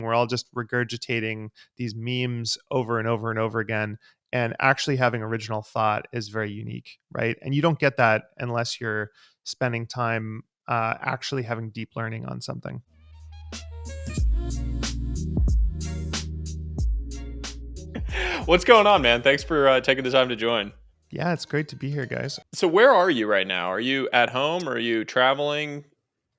We're all just regurgitating these memes over and over and over again. And actually having original thought is very unique, right? And you don't get that unless you're spending time actually having deep learning on something. What's going on, man? Thanks for taking the time to join. Yeah, it's great to be here, guys. So where are you right now? Are you at home or are you traveling?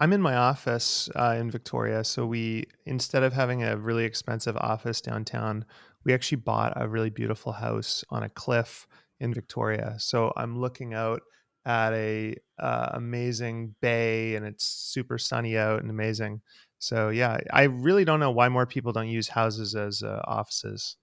I'm in my office in Victoria. So we, instead of having a really expensive office downtown, we actually bought a really beautiful house on a cliff in Victoria. So I'm looking out at a amazing bay, and it's super sunny out and amazing. So yeah, I really don't know why more people don't use houses as offices.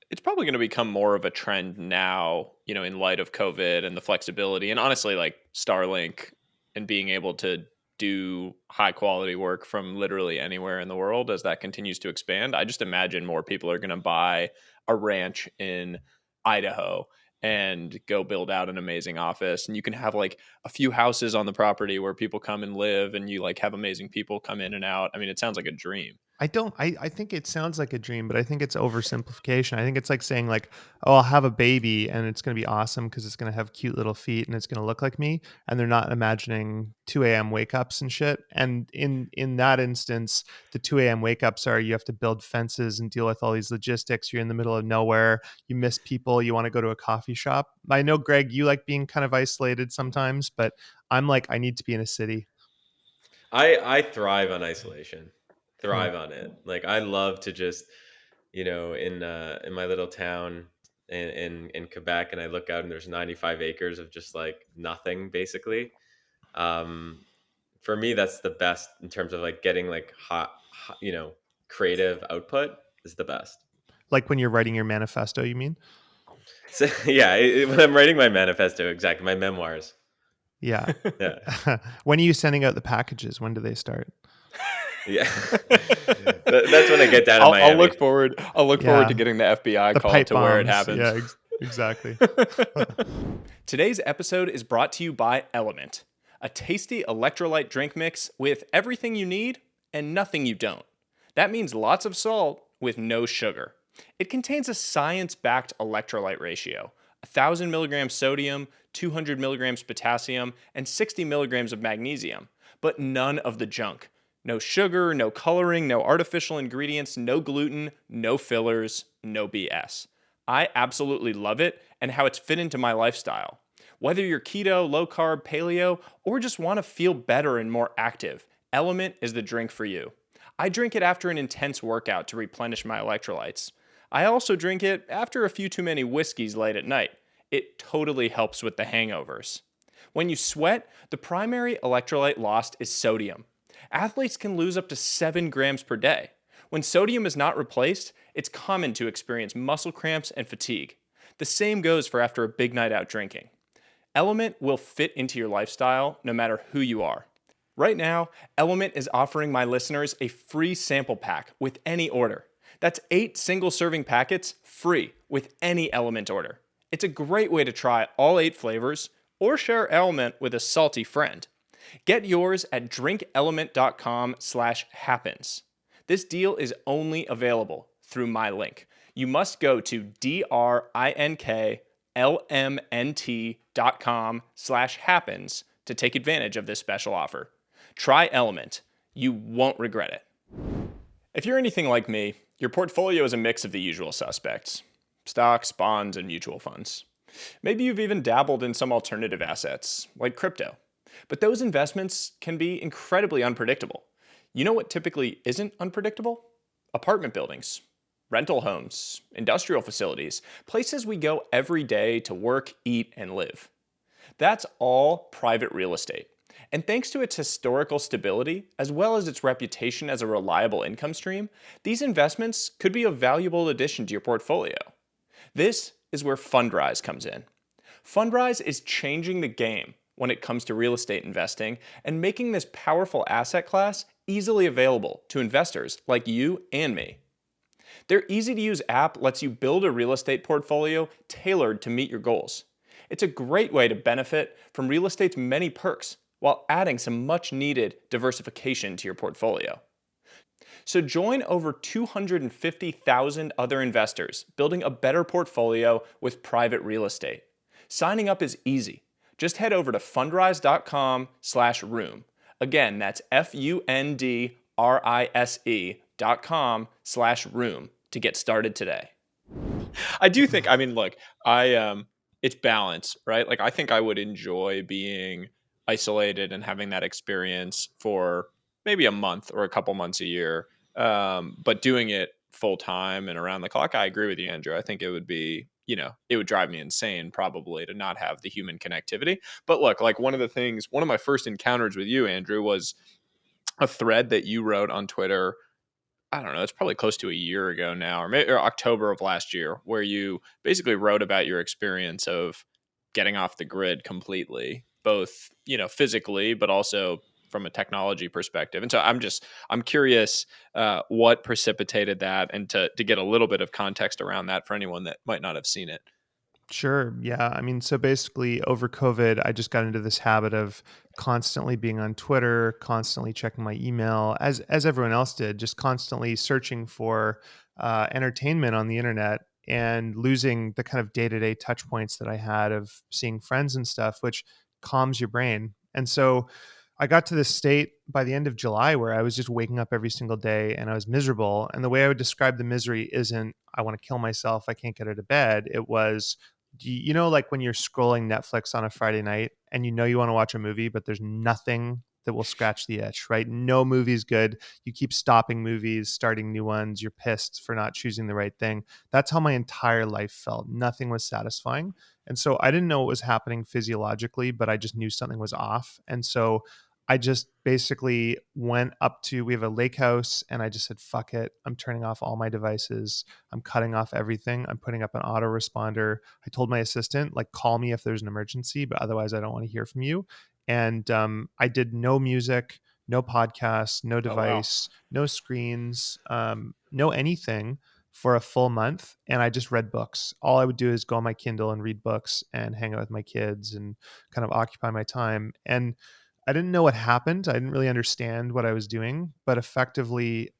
It's probably going to become more of a trend now, in light of COVID and the flexibility and honestly like Starlink and being able to do high quality work from literally anywhere in the world as that continues to expand. I just imagine more people are going to buy a ranch in Idaho and go build out an amazing office, and you can have like a few houses on the property where people come and live, and you like have amazing people come in and out. I mean, it sounds like a dream. I think it sounds like a dream, but I think it's oversimplification. I think it's like saying like, oh, I'll have a baby and it's going to be awesome because it's going to have cute little feet and it's going to look like me. And they're not imagining 2 a.m. wake ups and shit. And in that instance, the 2 a.m. wake ups are you have to build fences and deal with all these logistics. You're in the middle of nowhere. You miss people. You want to go to a coffee shop. I know, Greg, you like being kind of isolated sometimes, but I'm like, I need to be in a city. I thrive on isolation. Thrive Yeah. on it. Like I love to just, in my little town in Quebec, and I look out and there's 95 acres of just like nothing basically. For me, that's the best in terms of like getting like hot, creative output is the best. Like when you're writing your manifesto, you mean? So yeah, when I'm writing my manifesto, exactly, my memoirs. Yeah. Yeah. When are you sending out the packages? When do they start? Yeah. That's when I get down to Miami. I'll look forward to getting the FBI The call pipe to where it bombs. happens. Yeah, exactly. Today's episode is brought to you by LMNT, a tasty electrolyte drink mix with everything you need and nothing you don't. That means lots of salt with no sugar. It contains a science-backed electrolyte ratio, 1,000 milligrams sodium, 200 milligrams potassium, and 60 milligrams of magnesium, but none of the junk. No sugar, no coloring, no artificial ingredients, no gluten, no fillers, no BS. I absolutely love it and how it's fit into my lifestyle. Whether you're keto, low carb, paleo, or just want to feel better and more active, LMNT is the drink for you. I drink it after an intense workout to replenish my electrolytes. I also drink it after a few too many whiskeys late at night. It totally helps with the hangovers. When you sweat, the primary electrolyte lost is sodium. Athletes can lose up to 7 grams per day. When sodium is not replaced, it's common to experience muscle cramps and fatigue. The same goes for after a big night out drinking. LMNT will fit into your lifestyle no matter who you are. Right now, LMNT is offering my listeners a free sample pack with any order. That's 8 single-serving packets free with any LMNT order. It's a great way to try all 8 flavors or share LMNT with a salty friend. Get yours at drinkelement.com/happens. This deal is only available through my link. You must go to drinklmnt.com/happens to take advantage of this special offer. Try LMNT. You won't regret it. If you're anything like me, your portfolio is a mix of the usual suspects: stocks, bonds, and mutual funds. Maybe you've even dabbled in some alternative assets, like crypto. But those investments can be incredibly unpredictable. You know what typically isn't unpredictable? Apartment buildings, rental homes, industrial facilities, places we go every day to work, eat, and live. That's all private real estate. And thanks to its historical stability, as well as its reputation as a reliable income stream, these investments could be a valuable addition to your portfolio. This is where Fundrise comes in. Fundrise is changing the game when it comes to real estate investing and making this powerful asset class easily available to investors like you and me. Their easy-to-use app lets you build a real estate portfolio tailored to meet your goals. It's a great way to benefit from real estate's many perks while adding some much-needed diversification to your portfolio. So join over 250,000 other investors building a better portfolio with private real estate. Signing up is easy. Just head over to fundrise.com/room. Again, that's fundrise.com/room to get started today. I do think, I mean, look, it's balance, right? Like, I think I would enjoy being isolated and having that experience for maybe a month or a couple months a year. But doing it full time and around the clock, I agree with you, Andrew. I think it would be, it would drive me insane probably to not have the human connectivity. But look, like one of my first encounters with you, Andrew, was a thread that you wrote on Twitter. I don't know, it's probably close to a year ago now, or maybe or October of last year, where you basically wrote about your experience of getting off the grid completely, both, physically, but also from a technology perspective. And so I'm curious what precipitated that, and to get a little bit of context around that for anyone that might not have seen it. Sure. Yeah. I mean, so basically over COVID, I just got into this habit of constantly being on Twitter, constantly checking my email, as everyone else did, just constantly searching for entertainment on the internet and losing the kind of day-to-day touch points that I had of seeing friends and stuff, which calms your brain. And so I got to this state by the end of July where I was just waking up every single day and I was miserable. And the way I would describe the misery isn't I want to kill myself, I can't get out of bed. It was, like when you're scrolling Netflix on a Friday night and you want to watch a movie, but there's nothing that will scratch the itch, right? No movie's good. You keep stopping movies, starting new ones. You're pissed for not choosing the right thing. That's how my entire life felt. Nothing was satisfying. And so I didn't know what was happening physiologically, but I just knew something was off. And so I just basically went up to, we have a lake house, and I just said, fuck it. I'm turning off all my devices. I'm cutting off everything. I'm putting up an autoresponder. I told my assistant, like, call me if there's an emergency, but otherwise I don't want to hear from you. And I did no music, no podcasts, no Oh, wow. device, no screens, no anything for a full month. And I just read books. All I would do is go on my Kindle and read books and hang out with my kids and kind of occupy my time. And I didn't know what happened. I didn't really understand what I was doing, but effectively,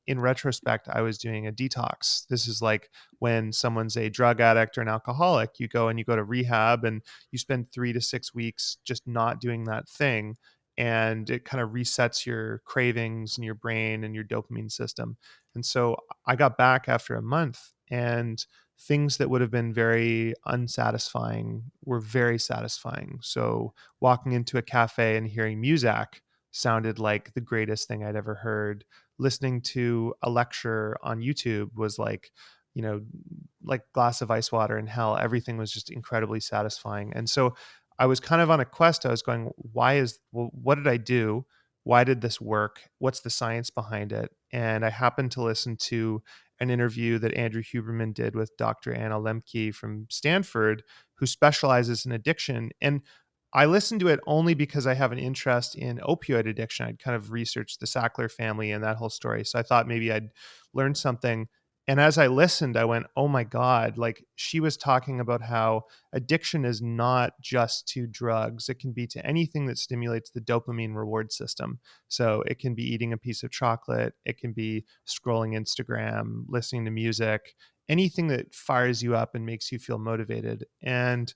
in retrospect, I was doing a detox. This is like when someone's a drug addict or an alcoholic, you go to rehab and you spend 3 to 6 weeks just not doing that thing. And it kind of resets your cravings and your brain and your dopamine system. And so I got back after a month, and things that would have been very unsatisfying were very satisfying. So walking into a cafe and hearing music sounded like the greatest thing I'd ever heard. Listening to a lecture on YouTube was like, like glass of ice water in hell. Everything was just incredibly satisfying. And so I was kind of on a quest. I was going, what did I do? Why did this work? What's the science behind it? And I happened to listen to an interview that Andrew Huberman did with Dr. Anna Lemke from Stanford, who specializes in addiction. And I listened to it only because I have an interest in opioid addiction. I'd kind of researched the Sackler family and that whole story. So I thought maybe I'd learn something. And as I listened, I went, oh my God, like she was talking about how addiction is not just to drugs. It can be to anything that stimulates the dopamine reward system. So it can be eating a piece of chocolate. It can be scrolling Instagram, listening to music, anything that fires you up and makes you feel motivated. And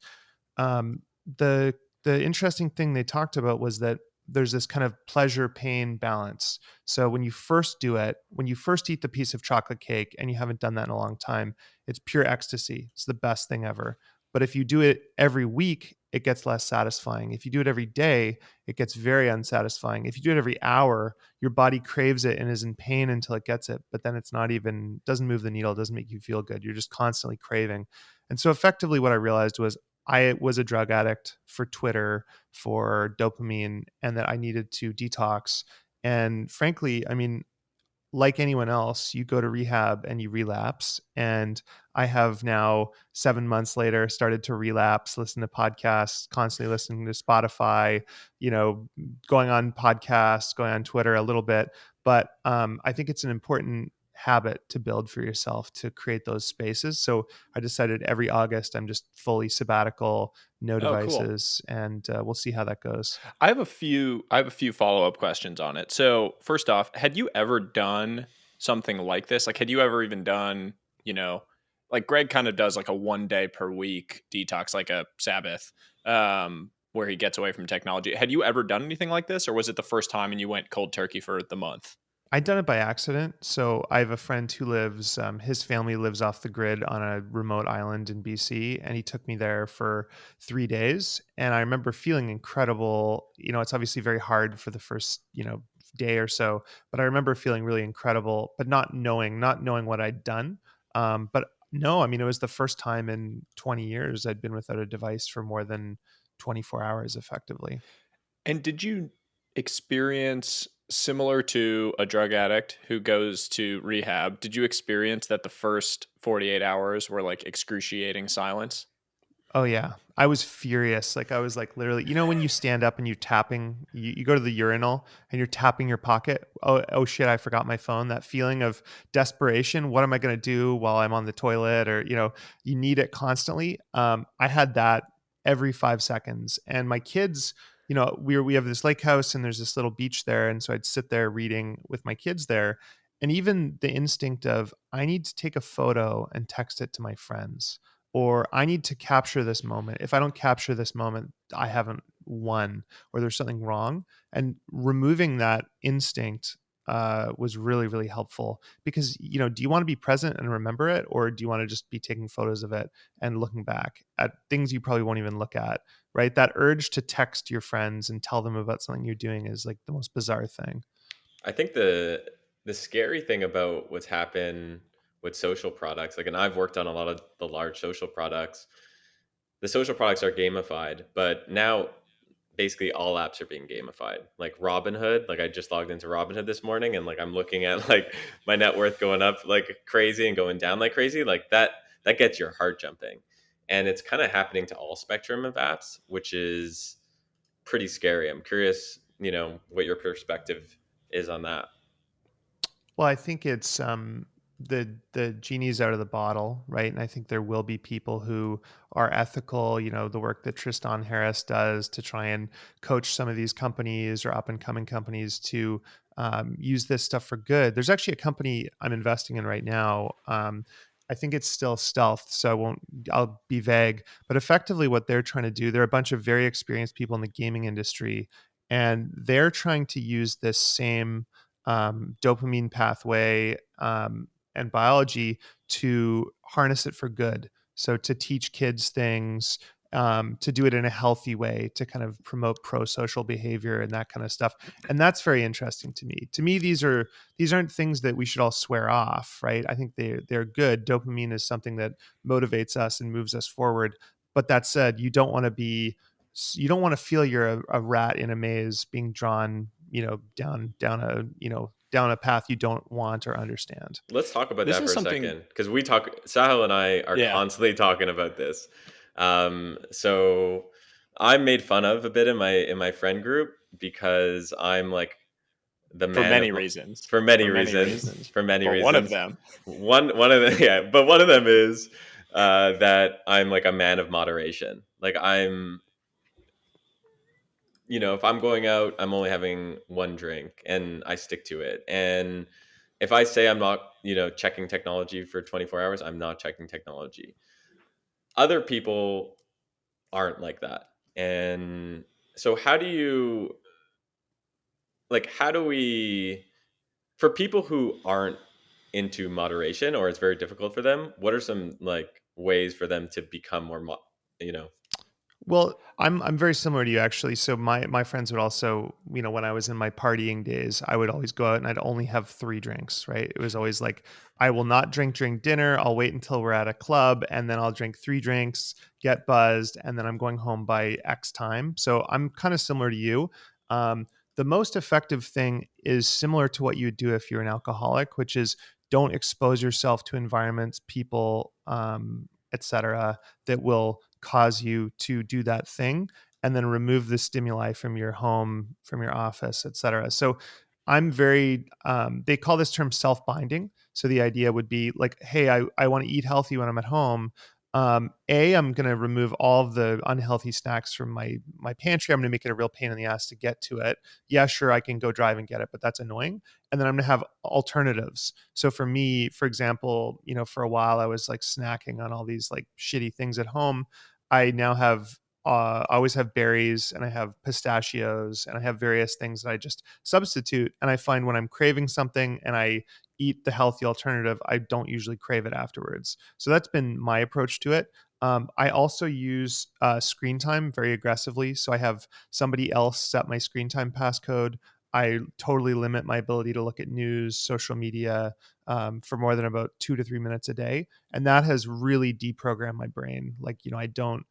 um, the interesting thing they talked about was that there's this kind of pleasure pain balance. So when you first do it, when you first eat the piece of chocolate cake and you haven't done that in a long time, it's pure ecstasy. It's the best thing ever. But if you do it every week, it gets less satisfying. If you do it every day, it gets very unsatisfying. If you do it every hour, your body craves it and is in pain until it gets it. But then it's not even, doesn't move the needle, doesn't make you feel good. You're just constantly craving. And so effectively what I realized was I was a drug addict for Twitter, for dopamine, and that I needed to detox. And frankly, I mean, like anyone else, you go to rehab and you relapse. And I have now 7 months later started to relapse, listen to podcasts, constantly listening to Spotify, going on podcasts, going on Twitter a little bit. But I think it's an important habit to build for yourself to create those spaces. So I decided every August I'm just fully sabbatical, no Oh, cool. devices, and we'll see how that goes. I have a few follow-up questions on it. So, first off, had you ever done something like this? Like, had you ever even done, like Greg kind of does like a 1 day per week detox, like a Sabbath, where he gets away from technology. Had you ever done anything like this, or was it the first time and you went cold turkey for the month? I'd done it by accident. So I have a friend who lives, his family lives off the grid on a remote island in BC, and he took me there for 3 days. And I remember feeling incredible. It's obviously very hard for the first, day or so, but I remember feeling really incredible, but not knowing what I'd done. But no, I mean, it was the first time in 20 years I'd been without a device for more than 24 hours effectively. And did you experience similar to a drug addict who goes to rehab? Did you experience that the first 48 hours were like excruciating silence? Oh yeah. I was furious. Like I was like literally, when you stand up and you're tapping, you go to the urinal and you're tapping your pocket. Oh shit, I forgot my phone. That feeling of desperation. What am I going to do while I'm on the toilet? Or, you need it constantly. I had that every 5 seconds. And my kids, we have this lake house and there's this little beach there. And so I'd sit there reading with my kids there. And even the instinct of I need to take a photo and text it to my friends, or I need to capture this moment. If I don't capture this moment, I haven't won, or there's something wrong. And removing that instinct was really, really helpful because, do you want to be present and remember it, or do you want to just be taking photos of it and looking back at things you probably won't even look at, right? That urge to text your friends and tell them about something you're doing is like the most bizarre thing. I think the scary thing about what's happened with social products, like, and I've worked on a lot of the large social products. The social products are gamified, but now basically all apps are being gamified. Like Robinhood, like I just logged into Robinhood this morning, and like I'm looking at like my net worth going up like crazy and going down like crazy. Like that gets your heart jumping. And it's kind of happening to all spectrum of apps, which is pretty scary. I'm curious, what your perspective is on that. Well, I think it's the genie's out of the bottle, right? And I think there will be people who are ethical. The work that Tristan Harris does to try and coach some of these companies or up and coming companies to use this stuff for good. There's actually a company I'm investing in right now. I think it's still stealth, so I'll be vague. But effectively, what they're trying to do, they're a bunch of very experienced people in the gaming industry, and they're trying to use this same dopamine pathway and biology to harness it for good. So to teach kids things, to do it in a healthy way, to kind of promote pro-social behavior and that kind of stuff. And that's very interesting to me. To me, these aren't things that we should all swear off, right? I think they're good. Dopamine is something that motivates us and moves us forward. But that said, you don't want to feel you're a rat in a maze being drawn, down a path you don't want or understand. Let's talk about This that is for a something, second, because Sahil and I are yeah, constantly talking about this. So I'm made fun of a bit in my friend group because I'm like the for man many of reasons. for many For many reasons. reasons. For many But one of reasons. them, One of them, yeah, but one of them is that I'm like a man of moderation. Like if I'm going out, I'm only having one drink and I stick to it. And if I say I'm not, checking technology for 24 hours, I'm not checking technology. Other people aren't like that. And so how do we, for people who aren't into moderation or it's very difficult for them, what are some like ways for them to become more, you know, Well, I'm very similar to you actually. So my friends would also, when I was in my partying days, I would always go out and I'd only have 3 drinks, right? It was always like I will not drink during dinner. I'll wait until we're at a club and then I'll drink 3 drinks, get buzzed, and then I'm going home by X time. So I'm kind of similar to you. Um, the most effective thing is similar to what you would do if you're an alcoholic, which is don't expose yourself to environments, people, etc., that will cause you to do that thing, and then remove the stimuli from your home, from your office, etc. So I'm very they call this term self-binding. So the idea would be like, hey, I want to eat healthy when I'm at home. I'm going to remove all of the unhealthy snacks from my pantry. I'm going to make it a real pain in the ass to get to it. Yeah, sure, I can go drive and get it, but that's annoying. And then I'm going to have alternatives. So for me, for example, for a while I was like snacking on all these like shitty things at home. I now have I always have berries, and I have pistachios, and I have various things that I just substitute. And I find when I'm craving something and I eat the healthy alternative, I don't usually crave it afterwards. So that's been my approach to it. I also use screen time very aggressively. So I have somebody else set my screen time passcode. I totally limit my ability to look at news, social media, for more than about 2 to 3 minutes a day, and that has really deprogrammed my brain. Like, I don't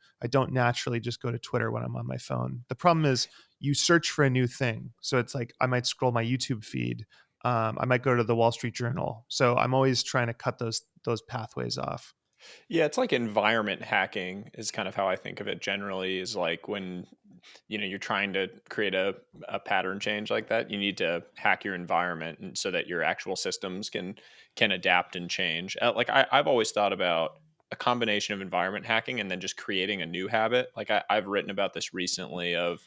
naturally just go to Twitter when I'm on my phone. The problem is you search for a new thing, so it's like I might scroll my YouTube feed. I might go to the Wall Street Journal. So I'm always trying to cut those pathways off. Yeah, it's like environment hacking is kind of how I think of it generally, is like when you're trying to create a pattern change like that, you need to hack your environment, and so that your actual systems can adapt and change. Like I've always thought about a combination of environment hacking and then just creating a new habit. Like I've written about this recently of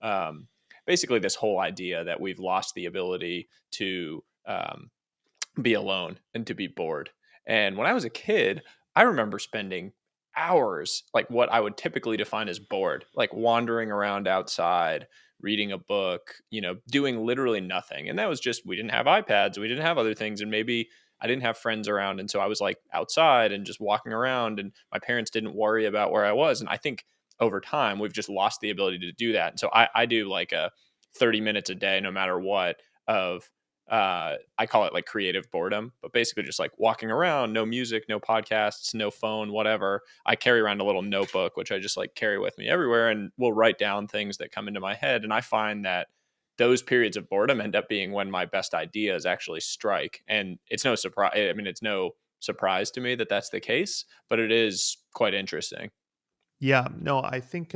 um, basically this whole idea that we've lost the ability to be alone and to be bored. And when I was a kid, I remember spending hours, like what I would typically define as bored, like wandering around outside, reading a book, doing literally nothing. And that was just, we didn't have iPads, we didn't have other things. And maybe I didn't have friends around. And so I was like outside and just walking around, and my parents didn't worry about where I was. And I think over time, we've just lost the ability to do that. And so I do like a 30 minutes a day, no matter what, of I call it like creative boredom, but basically just like walking around, no music, no podcasts, no phone, whatever. I carry around a little notebook, which I just like carry with me everywhere, and will write down things that come into my head. And I find that those periods of boredom end up being when my best ideas actually strike. And it's no surprise. I mean, it's no surprise to me that that's the case, but it is quite interesting. Yeah, no, I think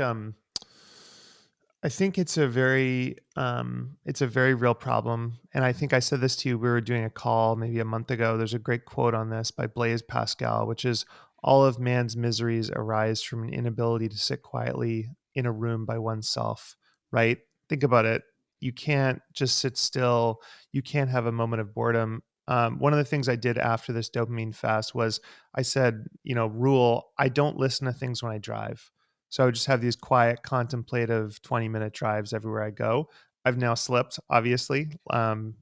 it's a very real problem. And I think I said this to you. We were doing a call maybe a month ago. There's a great quote on this by Blaise Pascal, which is, all of man's miseries arise from an inability to sit quietly in a room by oneself, right? Think about it. You can't just sit still. You can't have a moment of boredom. One of the things I did after this dopamine fast was I said, rule, I don't listen to things when I drive. So I would just have these quiet, contemplative 20-minute drives everywhere I go. I've now slipped, obviously,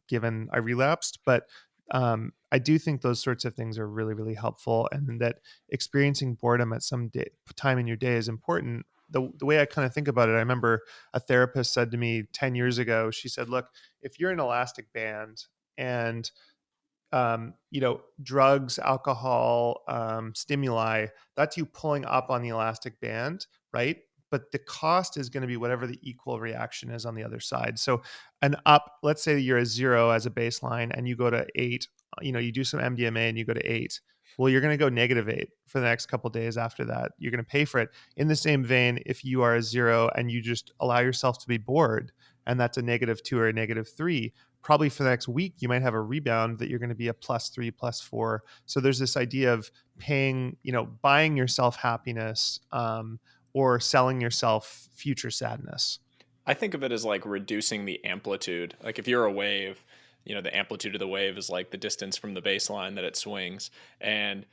given I relapsed, but I do think those sorts of things are really, really helpful, and that experiencing boredom at some time in your day is important. The way I kind of think about it, I remember a therapist said to me 10 years ago, she said, look, if you're an elastic band and drugs, alcohol, stimuli, that's you pulling up on the elastic band, right? But the cost is going to be whatever the equal reaction is on the other side. So an up, let's say you're a 0 as a baseline and you go to 8, you do some MDMA and you go to 8. Well, you're going to go -8 for the next couple of days after that. You're going to pay for it. In the same vein, if you are a 0 and you just allow yourself to be bored, and that's a -2 or a -3, probably for the next week, you might have a rebound that you're going to be a +3, +4. So there's this idea of paying, buying yourself happiness, or selling yourself future sadness. I think of it as like reducing the amplitude. Like if you're a wave, the amplitude of the wave is like the distance from the baseline that it swings. And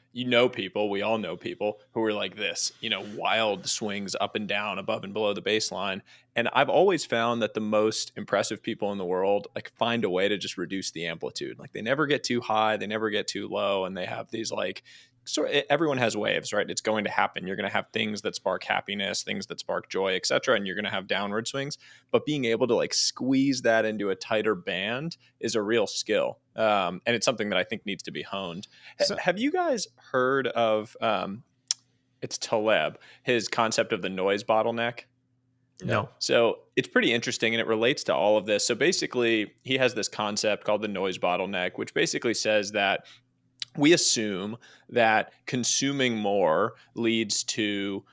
people, we all know people who are like this, wild swings up and down, above and below the baseline. And I've always found that the most impressive people in the world like find a way to just reduce the amplitude. Like they never get too high, they never get too low, and they have these like, so everyone has waves, right? It's going to happen. You're going to have things that spark happiness, things that spark joy, etc., and you're going to have downward swings. But being able to like squeeze that into a tighter band is a real skill, and it's something that I think needs to be honed. So, Have you guys heard of? It's Taleb, his concept of the noise bottleneck. no. So it's pretty interesting, and it relates to all of this. So basically, he has this concept called the noise bottleneck, which basically says that we assume that consuming more leads to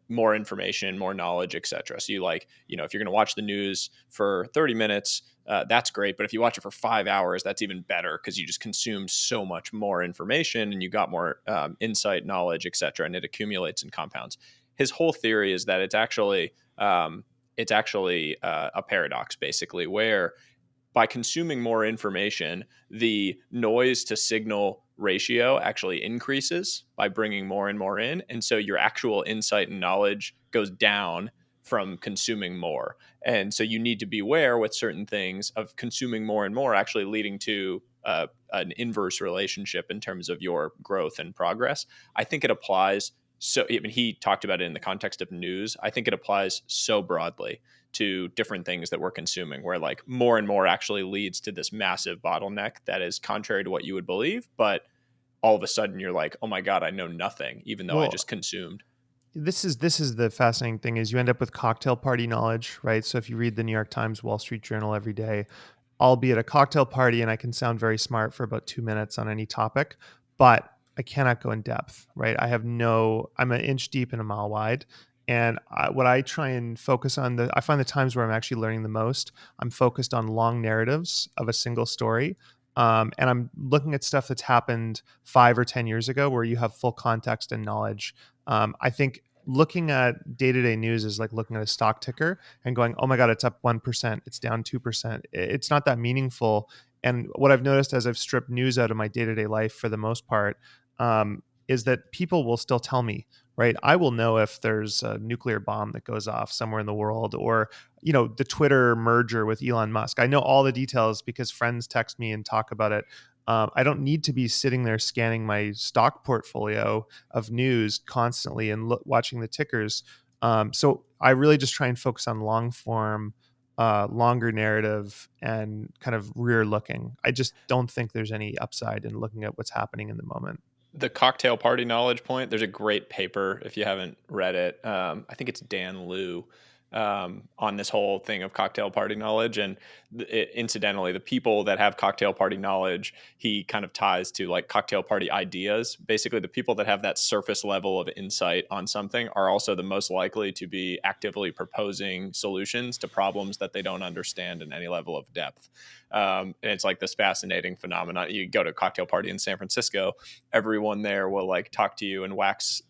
more information, more knowledge, etc. So if you're going to watch the news for 30 minutes, that's great. But if you watch it for 5 hours, that's even better because you just consume so much more information and you got more insight, knowledge, etc., and it accumulates and compounds. His whole theory is that it's actually a paradox, basically, where by consuming more information, the noise to signal ratio actually increases by bringing more and more in. And so your actual insight and knowledge goes down from consuming more. And so you need to beware with certain things of consuming more and more actually leading to an inverse relationship in terms of your growth and progress. I think it applies. So I mean, he talked about it in the context of news. I think it applies so broadly to different things that we're consuming, where like more and more actually leads to this massive bottleneck that is contrary to what you would believe. But all of a sudden you're like, oh my God, I know nothing, even though I Well, just consumed. this is the fascinating thing is you end up with cocktail party knowledge, right? So if you read the New York Times, Wall Street Journal every day, I'll be at a cocktail party and I can sound very smart for about 2 minutes on any topic, but I cannot go in depth, right? I'm an inch deep and a mile wide. And what I try and focus on, I find the times where I'm actually learning the most, I'm focused on long narratives of a single story. And I'm looking at stuff that's happened 5 or 10 years ago where you have full context and knowledge. I think looking at day-to-day news is like looking at a stock ticker and going, oh my God, it's up 1%, it's down 2%. It's not that meaningful. And what I've noticed as I've stripped news out of my day-to-day life for the most part, is that people will still tell me, right? I will know if there's a nuclear bomb that goes off somewhere in the world, or, the Twitter merger with Elon Musk. I know all the details because friends text me and talk about it. I don't need to be sitting there scanning my stock portfolio of news constantly and watching the tickers. So I really just try and focus on long form, longer narrative, and kind of rear looking. I just don't think there's any upside in looking at what's happening in the moment. The cocktail party knowledge point, there's a great paper if you haven't read it. I think it's Dan Liu on this whole thing of cocktail party knowledge. And incidentally, the people that have cocktail party knowledge, he kind of ties to like cocktail party ideas. Basically, the people that have that surface level of insight on something are also the most likely to be actively proposing solutions to problems that they don't understand in any level of depth. And it's like this fascinating phenomenon. You go to a cocktail party in San Francisco, everyone there will like talk to you and wax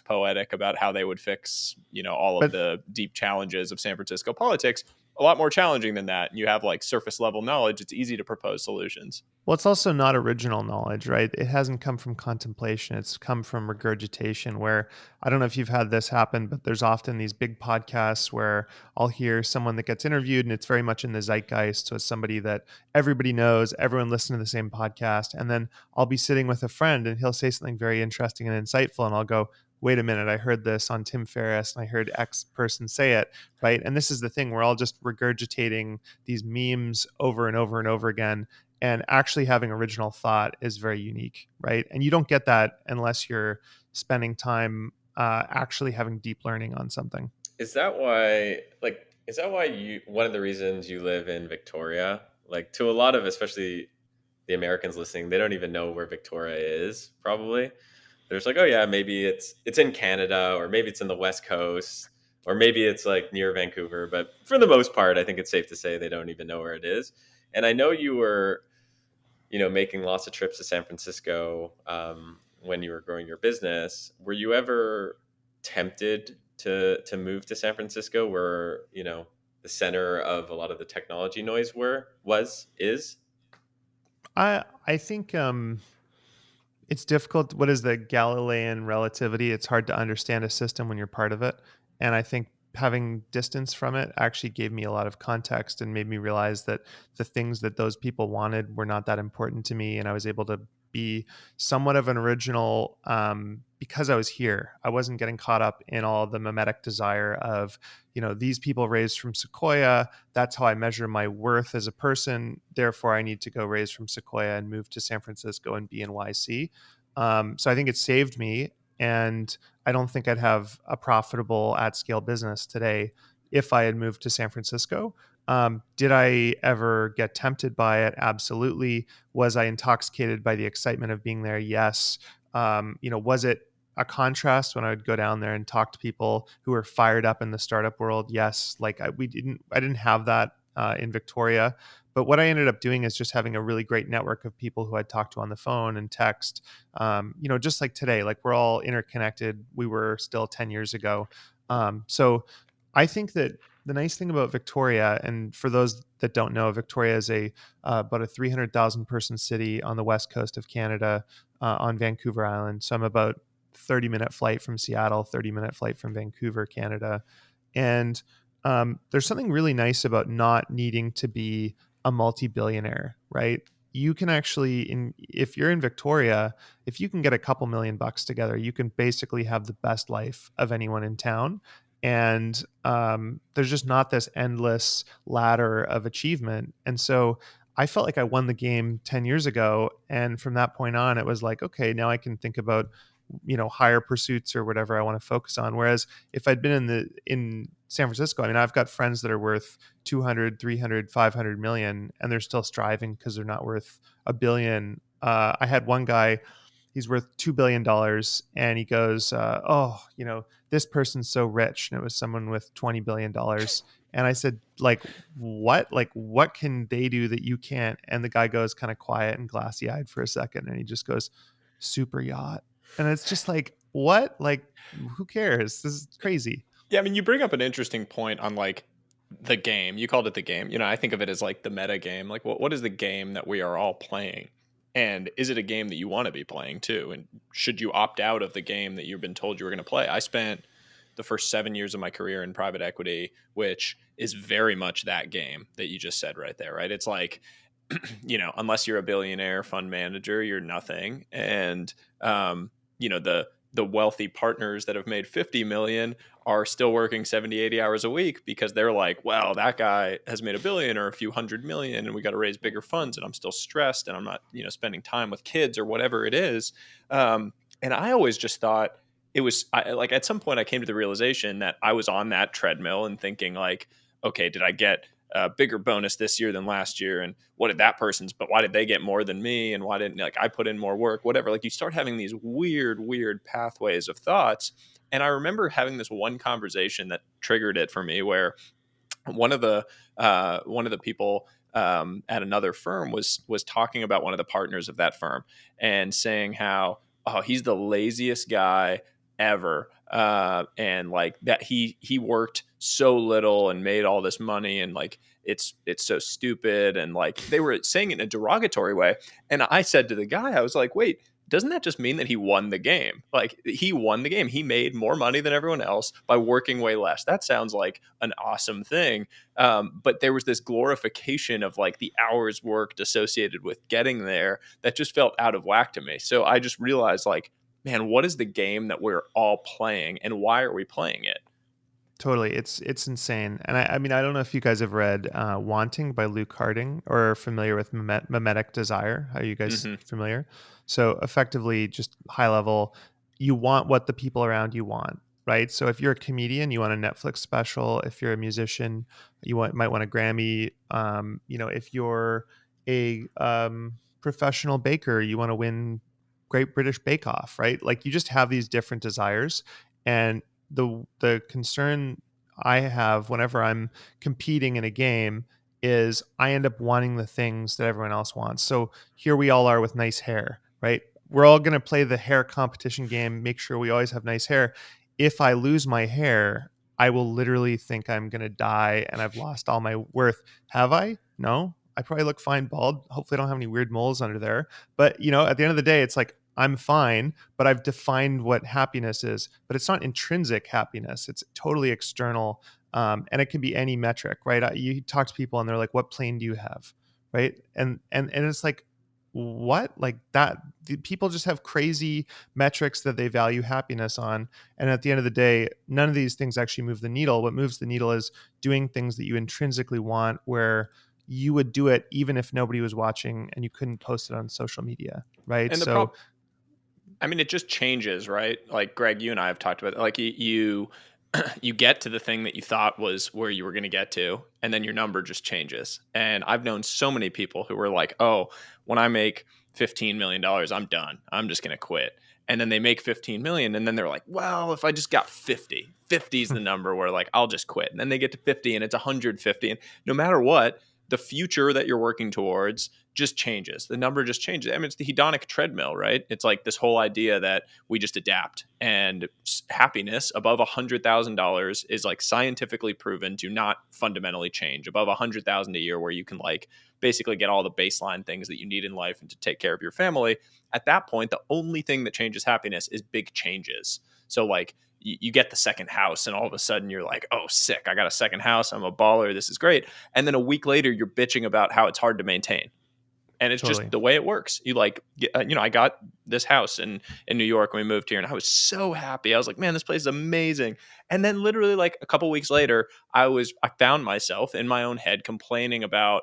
poetic about how they would fix, all of But the deep challenges of San Francisco politics. A lot more challenging than that. You have like surface level knowledge. It's easy to propose solutions. Well, it's also not original knowledge, right? It hasn't come from contemplation. It's come from regurgitation, where I don't know if you've had this happen, but there's often these big podcasts where I'll hear someone that gets interviewed and it's very much in the zeitgeist. So it's somebody that everybody knows, everyone listens to the same podcast. And then I'll be sitting with a friend and he'll say something very interesting and insightful. And I'll go, wait a minute, I heard this on Tim Ferriss and I heard X person say it, right? And this is the thing, we're all just regurgitating these memes over and over and over again. And actually having original thought is very unique, right? And you don't get that unless you're spending time actually having deep learning on something. Is that why, one of the reasons you live in Victoria? Like, to a lot of, especially the Americans listening, they don't even know where Victoria is, probably. They're just like, oh yeah, maybe it's in Canada, or maybe it's in the West Coast, or maybe it's like near Vancouver. But for the most part, I think it's safe to say they don't even know where it is. And I know you were, making lots of trips to San Francisco when you were growing your business. Were you ever tempted to move to San Francisco, where the center of a lot of the technology noise is? I think it's difficult. What is the Galilean relativity? It's hard to understand a system when you're part of it. And I think having distance from it actually gave me a lot of context and made me realize that the things that those people wanted were not that important to me. And I was able to be somewhat of an original because I was here. I wasn't getting caught up in all the mimetic desire of, these people raised from Sequoia. That's how I measure my worth as a person. Therefore, I need to go raise from Sequoia and move to San Francisco and be in YC. So I think it saved me. And I don't think I'd have a profitable at scale business today if I had moved to San Francisco. Did I ever get tempted by it? Absolutely. Was I intoxicated by the excitement of being there? Yes. Was it a contrast when I would go down there and talk to people who were fired up in the startup world? Yes. Like I didn't have that in Victoria. But what I ended up doing is just having a really great network of people who I'd talk to on the phone and text. Just like today, like we're all interconnected. We were still 10 years ago. So I think that the nice thing about Victoria, and for those that don't know, Victoria is about a 300,000 person city on the west coast of Canada, on Vancouver Island. So I'm about 30-minute flight from Seattle, 30-minute flight from Vancouver, Canada. And there's something really nice about not needing to be a multi-billionaire, right? You can actually, if you're in Victoria, if you can get a couple $1,000,000 together, you can basically have the best life of anyone in town. And there's just not this endless ladder of achievement. And so I felt like I won the game 10 years ago. And from that point on, it was like, okay, now I can think about, higher pursuits or whatever I want to focus on. Whereas if I'd been in San Francisco, I mean, I've got friends that are worth 200, 300, 500 million, and they're still striving because they're not worth a billion. I had one guy, he's worth $2 billion, and he goes, this person's so rich. And it was someone with $20 billion. And I said, like, what? Like, what can they do that you can't? And the guy goes kind of quiet and glassy eyed for a second. And he just goes, super yacht. And it's just like, what? Like, who cares? This is crazy. Yeah, I mean, you bring up an interesting point on like the game. You called it the game. I think of it as like the meta game. Like, what is the game that we are all playing? And is it a game that you want to be playing too? And should you opt out of the game that you've been told you were going to play? I spent the first 7 years of my career in private equity, which is very much that game that you just said right there, right? It's like, unless you're a billionaire fund manager, you're nothing. And, the wealthy partners that have made 50 million are still working 70, 80 hours a week because they're like, well, that guy has made $1 billion or a few $100 million and we got to raise bigger funds and I'm still stressed and I'm not, spending time with kids or whatever it is. And I always just thought it was like at some point I came to the realization that I was on that treadmill and thinking like, okay, did I get a bigger bonus this year than last year? And what did that person's, but why did they get more than me? And why didn't I put in more work, whatever. Like you start having these weird pathways of thoughts. And I remember having this one conversation that triggered it for me where one of the people at another firm was talking about one of the partners of that firm and saying how, oh, he's the laziest guy ever. And like that he worked so little and made all this money and like it's so stupid. And like they were saying it in a derogatory way. And I said to the guy, I was like, wait, doesn't that just mean that he won the game? Like he won the game. He made more money than everyone else by working way less. That sounds like an awesome thing. But there was this glorification of like the hours worked associated with getting there that just felt out of whack to me. So I just realized like, man, what is the game that we're all playing and why are we playing it? Totally. It's insane. And I mean, I don't know if you guys have read Wanting by Luke Harding or are familiar with Mimetic Desire. Are you guys familiar? So effectively, just high level, you want what the people around you want, right? So if you're a comedian, you want a Netflix special. If you're a musician, might want a Grammy. If you're a professional baker, you want to win Great British Bake Off, right? Like you just have these different desires. And the concern I have whenever I'm competing in a game is I end up wanting the things that everyone else wants. So here we all are with nice hair, right? We're all going to play the hair competition game, make sure we always have nice hair. If I lose my hair, I will literally think I'm going to die and I've lost all my worth. Have I? No. I probably look fine bald. Hopefully I don't have any weird moles under there. But, at the end of the day, it's like, I'm fine, but I've defined what happiness is, but it's not intrinsic happiness. It's totally external. And it can be any metric, right? You talk to people and they're like, what plane do you have? Right. And it's like, what? Like that, people just have crazy metrics that they value happiness on. And at the end of the day, none of these things actually move the needle. What moves the needle is doing things that you intrinsically want, where you would do it even if nobody was watching and you couldn't post it on social media. Right. And I mean, it just changes, right? Like Greg, you and I have talked about it. Like you get to the thing that you thought was where you were going to get to, and then your number just changes. And I've known so many people who were like, oh, when I make $15 million, I'm done. I'm just going to quit. And then they make 15 million. And then they're like, well, if I just got 50 is the number where like, I'll just quit. And then they get to 50 and it's 150. And no matter what, the future that you're working towards just changes. The number just changes. I mean, it's the hedonic treadmill, right? It's like this whole idea that we just adapt, and happiness above $100,000 is like scientifically proven to not fundamentally change above 100,000 a year, where you can like basically get all the baseline things that you need in life and to take care of your family. At that point, the only thing that changes happiness is big changes. So like you get the second house and all of a sudden you're like, oh, sick, I got a second house. I'm a baller. This is great. And then a week later, you're bitching about how it's hard to maintain. And it's Totally. just the way it works. You like, I got this house in New York when we moved here, and I was so happy. I was like, man, this place is amazing. And then literally like a couple weeks later, I found myself in my own head complaining about,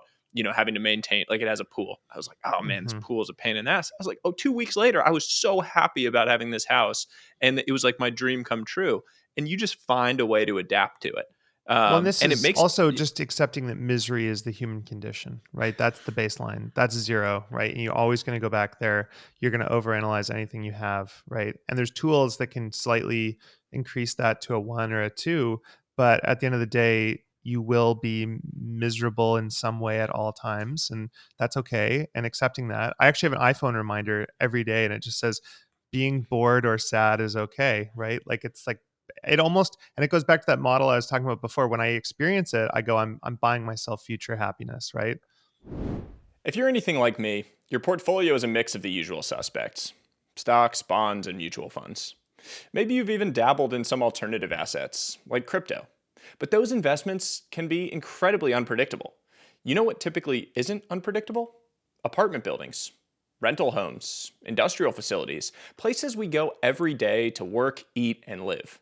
having to maintain, like it has a pool. I was like, oh man, this pool is a pain in the ass. I was like, 2 weeks later, I was so happy about having this house. And it was like my dream come true. And you just find a way to adapt to it. Well, and this And it is makes also just accepting that misery is the human condition, right? That's the baseline. That's zero, right? And you're always going to go back there. You're going to overanalyze anything you have, right? And there's tools that can slightly increase that to a 1 or a 2, but at the end of the day, you will be miserable in some way at all times, and that's okay. And accepting that. I actually have an iPhone reminder every day, and it just says being bored or sad is okay, right? Like it's like it almost, and it goes back to that model I was talking about before. When I experience it, I go, I'm buying myself future happiness, right? If you're anything like me, your portfolio is a mix of the usual suspects: stocks, bonds, and mutual funds. Maybe you've even dabbled in some alternative assets, like crypto. But those investments can be incredibly unpredictable. You know what typically isn't unpredictable? Apartment buildings, rental homes, industrial facilities, places we go every day to work, eat, and live.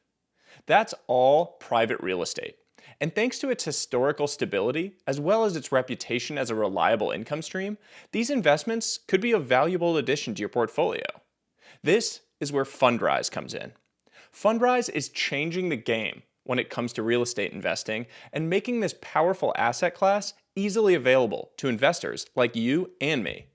That's all private real estate. And thanks to its historical stability, as well as its reputation as a reliable income stream, these investments could be a valuable addition to your portfolio. This is where Fundrise comes in. Fundrise is changing the game when it comes to real estate investing and making this powerful asset class easily available to investors like you and me.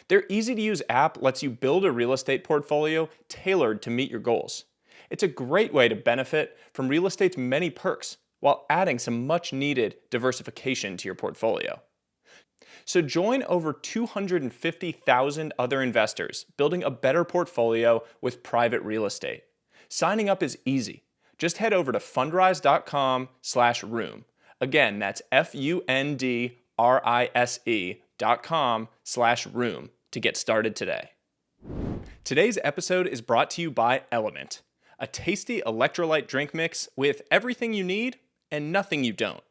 Their easy-to-use app lets you build a real estate portfolio tailored to meet your goals. It's a great way to benefit from real estate's many perks while adding some much-needed diversification to your portfolio. So join over 250,000 other investors building a better portfolio with private real estate. Signing up is easy. Just head over to fundrise.com/room. Again, that's fundrise.com/room to get started today. Today's episode is brought to you by LMNT, a tasty electrolyte drink mix with everything you need and nothing you don't.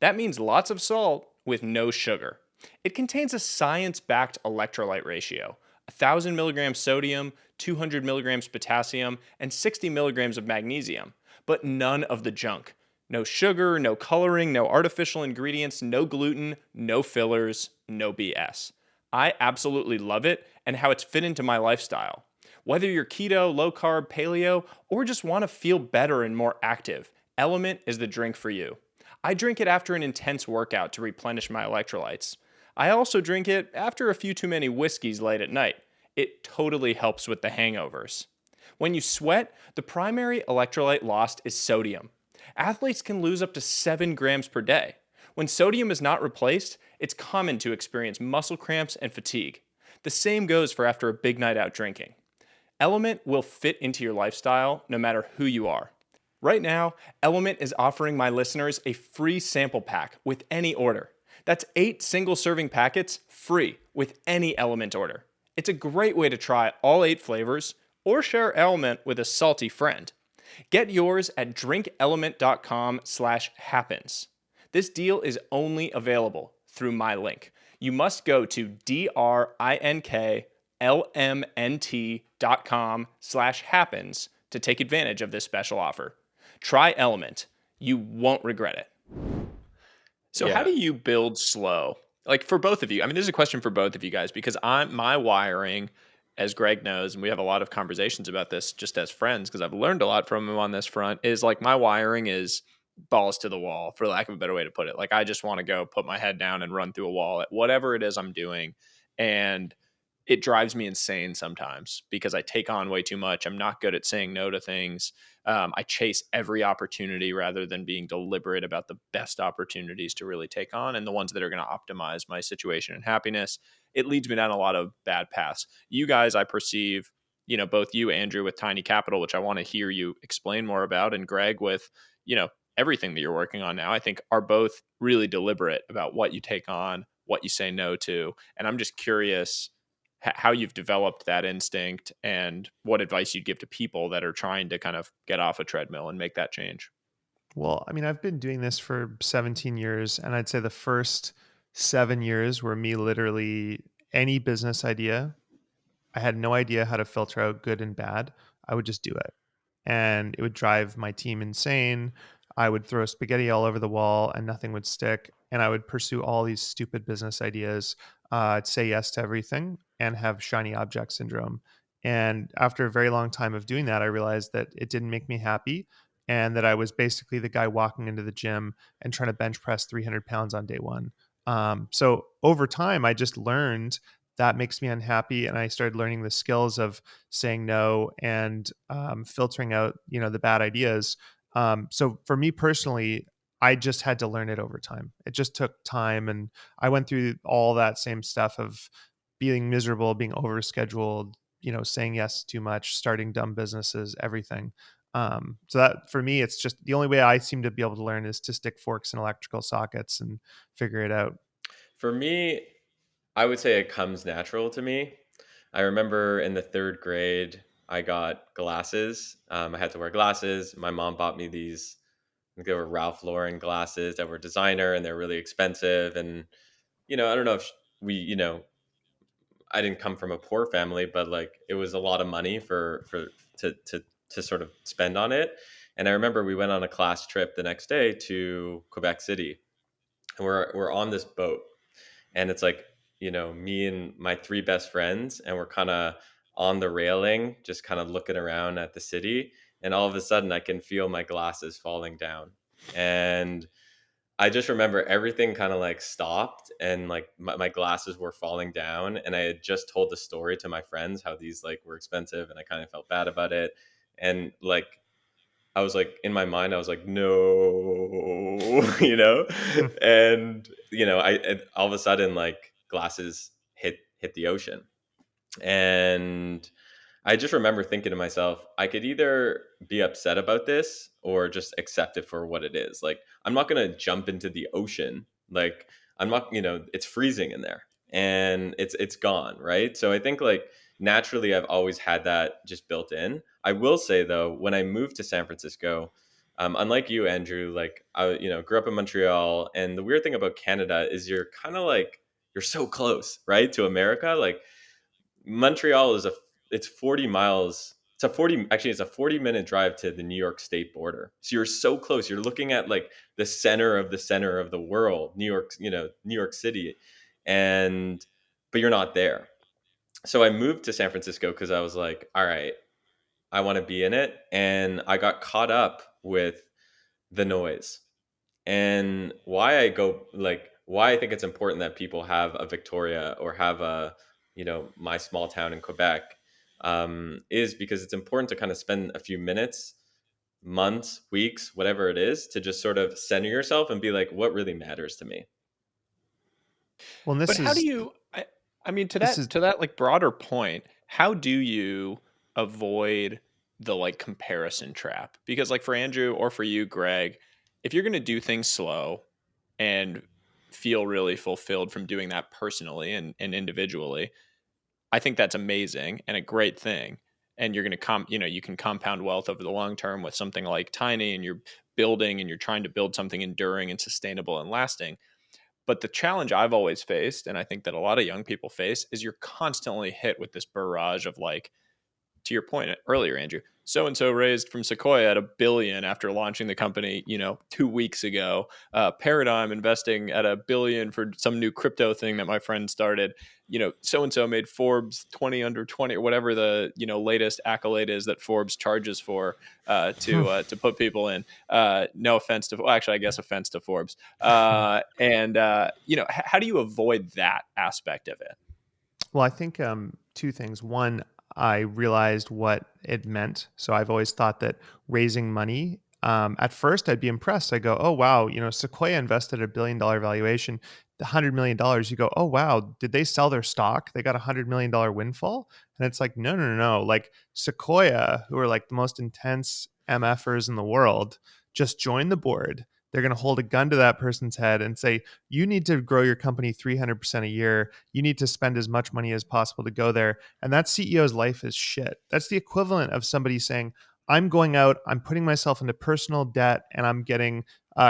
That means lots of salt with no sugar. It contains a science-backed electrolyte ratio: 1,000 milligrams sodium, 200 milligrams potassium, and 60 milligrams of magnesium, but none of the junk. No sugar, no coloring, no artificial ingredients, no gluten, no fillers, no BS. I absolutely love it and how it's fit into my lifestyle. Whether you're keto, low carb, paleo, or just want to feel better and more active, LMNT is the drink for you. I drink it after an intense workout to replenish my electrolytes. I also drink it after a few too many whiskeys late at night. It totally helps with the hangovers. When you sweat, the primary electrolyte lost is sodium. Athletes can lose up to 7 grams per day. When sodium is not replaced, it's common to experience muscle cramps and fatigue. The same goes for after a big night out drinking. LMNT will fit into your lifestyle no matter who you are. Right now, LMNT is offering my listeners a free sample pack with any order. That's 8 single-serving packets free with any LMNT order. It's a great way to try all 8 flavors or share LMNT with a salty friend. Get yours at drinklmnt.com/happens. This deal is only available through my link. You must go to drinklmnt.com/happens to take advantage of this special offer. Try LMNT. You won't regret it. So how do you build slow? Like for both of you, I mean, this is a question for both of you guys, because my wiring, as Greg knows, and we have a lot of conversations about this just as friends, because I've learned a lot from him on this front, is like my wiring is balls to the wall, for lack of a better way to put it. Like I just want to go put my head down and run through a wall at whatever it is I'm doing. And it drives me insane sometimes because I take on way too much. I'm not good at saying no to things. I chase every opportunity rather than being deliberate about the best opportunities to really take on and the ones that are going to optimize my situation and happiness. It leads me down a lot of bad paths. You guys, I perceive, both you, Andrew, with Tiny Capital, which I want to hear you explain more about, and Greg with, everything that you're working on now, I think are both really deliberate about what you take on, what you say no to. And I'm just curious how you've developed that instinct and what advice you'd give to people that are trying to kind of get off a treadmill and make that change. Well, I mean, I've been doing this for 17 years, and I'd say the first 7 years were me literally any business idea. I had no idea how to filter out good and bad. I would just do it. And it would drive my team insane. I would throw spaghetti all over the wall and nothing would stick. And I would pursue all these stupid business ideas, say yes to everything, and have shiny object syndrome. And after a very long time of doing that, I realized that it didn't make me happy and that I was basically the guy walking into the gym and trying to bench press 300 pounds on day one. So over time, I just learned that makes me unhappy, and I started learning the skills of saying no and filtering out the bad ideas. So for me personally, I just had to learn it over time. It just took time, and I went through all that same stuff of being miserable, being overscheduled, saying yes too much, starting dumb businesses, everything. So that for me, it's just the only way I seem to be able to learn is to stick forks in electrical sockets and figure it out. For me, I would say it comes natural to me. I remember in the third grade, I got glasses. I had to wear glasses. My mom bought me these. I think they were Ralph Lauren glasses that were designer and they're really expensive. And I don't know if I didn't come from a poor family, but like it was a lot of money to sort of spend on it. And I remember we went on a class trip the next day to Quebec City, and we're on this boat, and it's like me and my three best friends, and we're kind of on the railing just kind of looking around at the city, and all of a sudden I can feel my glasses falling down, and I just remember everything kind of like stopped, and like my glasses were falling down, and I had just told the story to my friends how these like were expensive, and I kind of felt bad about it, and like I was like in my mind, I was like, no, and all of a sudden like glasses hit the ocean, and I just remember thinking to myself, I could either be upset about this or just accept it for what it is. Like I'm not gonna jump into the ocean. Like I'm not, it's freezing in there and it's gone, right? So I think like naturally I've always had that just built in. I will say though, when I moved to San Francisco, unlike you, Andrew, like I, grew up in Montreal, and the weird thing about Canada is you're kind of like you're so close, right, to America. Like Montreal is it's 40 miles. It's a 40-minute drive to the New York State border. So you're so close. You're looking at like the center of the world, New York, New York City. And but you're not there. So I moved to San Francisco because I was like, all right, I want to be in it. And I got caught up with the noise. And why I think it's important that people have a Victoria or have a my small town in Quebec, is because it's important to kind of spend a few minutes, months, weeks, whatever it is, to just sort of center yourself and be like, what really matters to me. Well, But how do you I mean to this is that like broader point, how do you avoid the like comparison trap? Because like for Andrew or for you, Greg, if you're going to do things slow and feel really fulfilled from doing that personally and individually, I think that's amazing and a great thing. And you're going to you can compound wealth over the long term with something like Tiny, and you're building and you're trying to build something enduring and sustainable and lasting. But the challenge I've always faced, and I think that a lot of young people face, is you're constantly hit with this barrage of like, to your point earlier, Andrew, so and so raised from Sequoia at $1 billion after launching the company, 2 weeks ago. Paradigm investing at $1 billion for some new crypto thing that my friend started. So and so made Forbes 20 under 20 or whatever the latest accolade is that Forbes charges for to put people in. No offense to, well, actually, I guess offense to Forbes. How do you avoid that aspect of it? Well, I think two things. One, I realized what it meant. So I've always thought that raising money, at first I'd be impressed. I go, oh, wow, Sequoia invested $1 billion valuation, the $100 million. You go, oh, wow, did they sell their stock? They got $100 million windfall. And it's like, no, no, no, no. Like Sequoia, who are like the most intense MFers in the world, just joined the board. They're going to hold a gun to that person's head and say, you need to grow your company 300% a year. You need to spend as much money as possible to go there. And that CEO's life is shit. That's the equivalent of somebody saying, I'm going out, I'm putting myself into personal debt, and I'm getting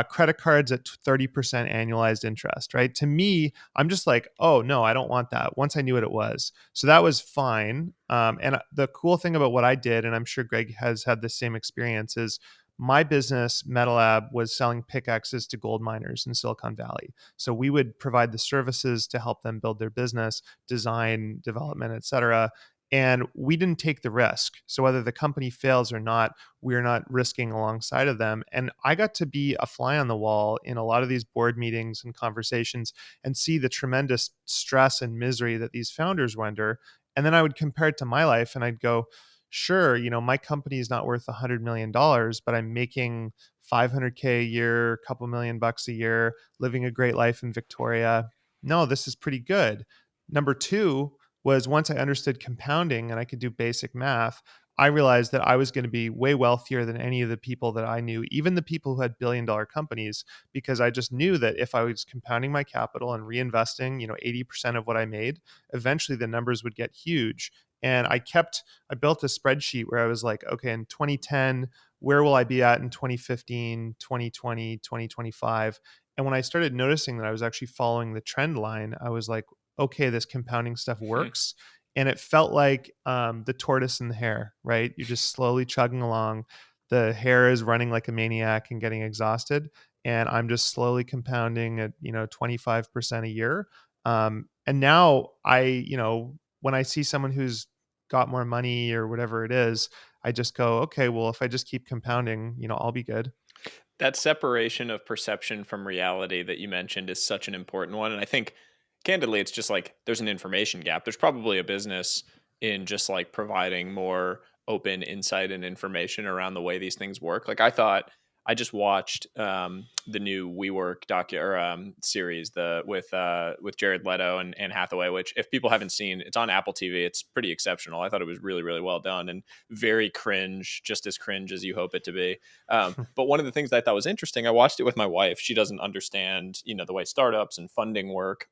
credit cards at 30% annualized interest, right? To me, I'm just like, oh, no, I don't want that once I knew what it was. So that was fine. And the cool thing about what I did, and I'm sure Greg has had the same experience, is my business, MetaLab, was selling pickaxes to gold miners in Silicon Valley. So we would provide the services to help them build their business, design, development, et cetera. And we didn't take the risk. So whether the company fails or not, we're not risking alongside of them. And I got to be a fly on the wall in a lot of these board meetings and conversations and see the tremendous stress and misery that these founders were under. And then I would compare it to my life and I'd go, sure, my company is not worth $100 million, but I'm making 500K a year, a couple $1 million a year, living a great life in Victoria. No, this is pretty good. Number two was once I understood compounding and I could do basic math, I realized that I was going to be way wealthier than any of the people that I knew, even the people who had billion-dollar companies, because I just knew that if I was compounding my capital and reinvesting, 80% of what I made, eventually the numbers would get huge. And I built a spreadsheet where I was like, okay, in 2010, where will I be at in 2015, 2020, 2025? And when I started noticing that I was actually following the trend line, I was like, okay, this compounding stuff works. And it felt like the tortoise and the hare, right? You're just slowly chugging along. The hare is running like a maniac and getting exhausted. And I'm just slowly compounding at, 25% a year. And now when I see someone who's got more money or whatever it is, I just go, okay, well, if I just keep compounding, I'll be good. That separation of perception from reality that you mentioned is such an important one. And I think, candidly, it's just like there's an information gap. There's probably a business in just like providing more open insight and information around the way these things work. Like I just watched the new WeWork series with Jared Leto and Anne Hathaway, which if people haven't seen, it's on Apple TV. It's pretty exceptional. I thought it was really, really well done and very cringe, just as cringe as you hope it to be. But one of the things that I thought was interesting, I watched it with my wife. She doesn't understand, the way startups and funding work.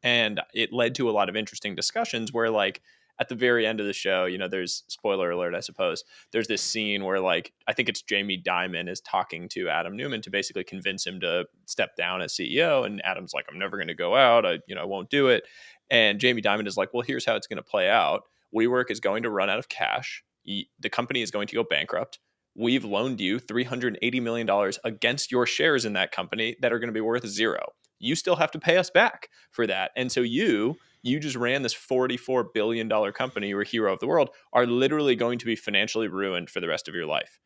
And it led to a lot of interesting discussions where like at the very end of the show, there's spoiler alert, I suppose. There's this scene where like I think it's Jamie Dimon is talking to Adam Newman to basically convince him to step down as CEO. And Adam's like, I'm never going to go out. I won't do it. And Jamie Dimon is like, well, here's how it's going to play out. WeWork is going to run out of cash. The company is going to go bankrupt. We've loaned you $380 million against your shares in that company that are going to be worth zero. You still have to pay us back for that. And so you just ran this $44 billion company, you're a hero of the world, are literally going to be financially ruined for the rest of your life.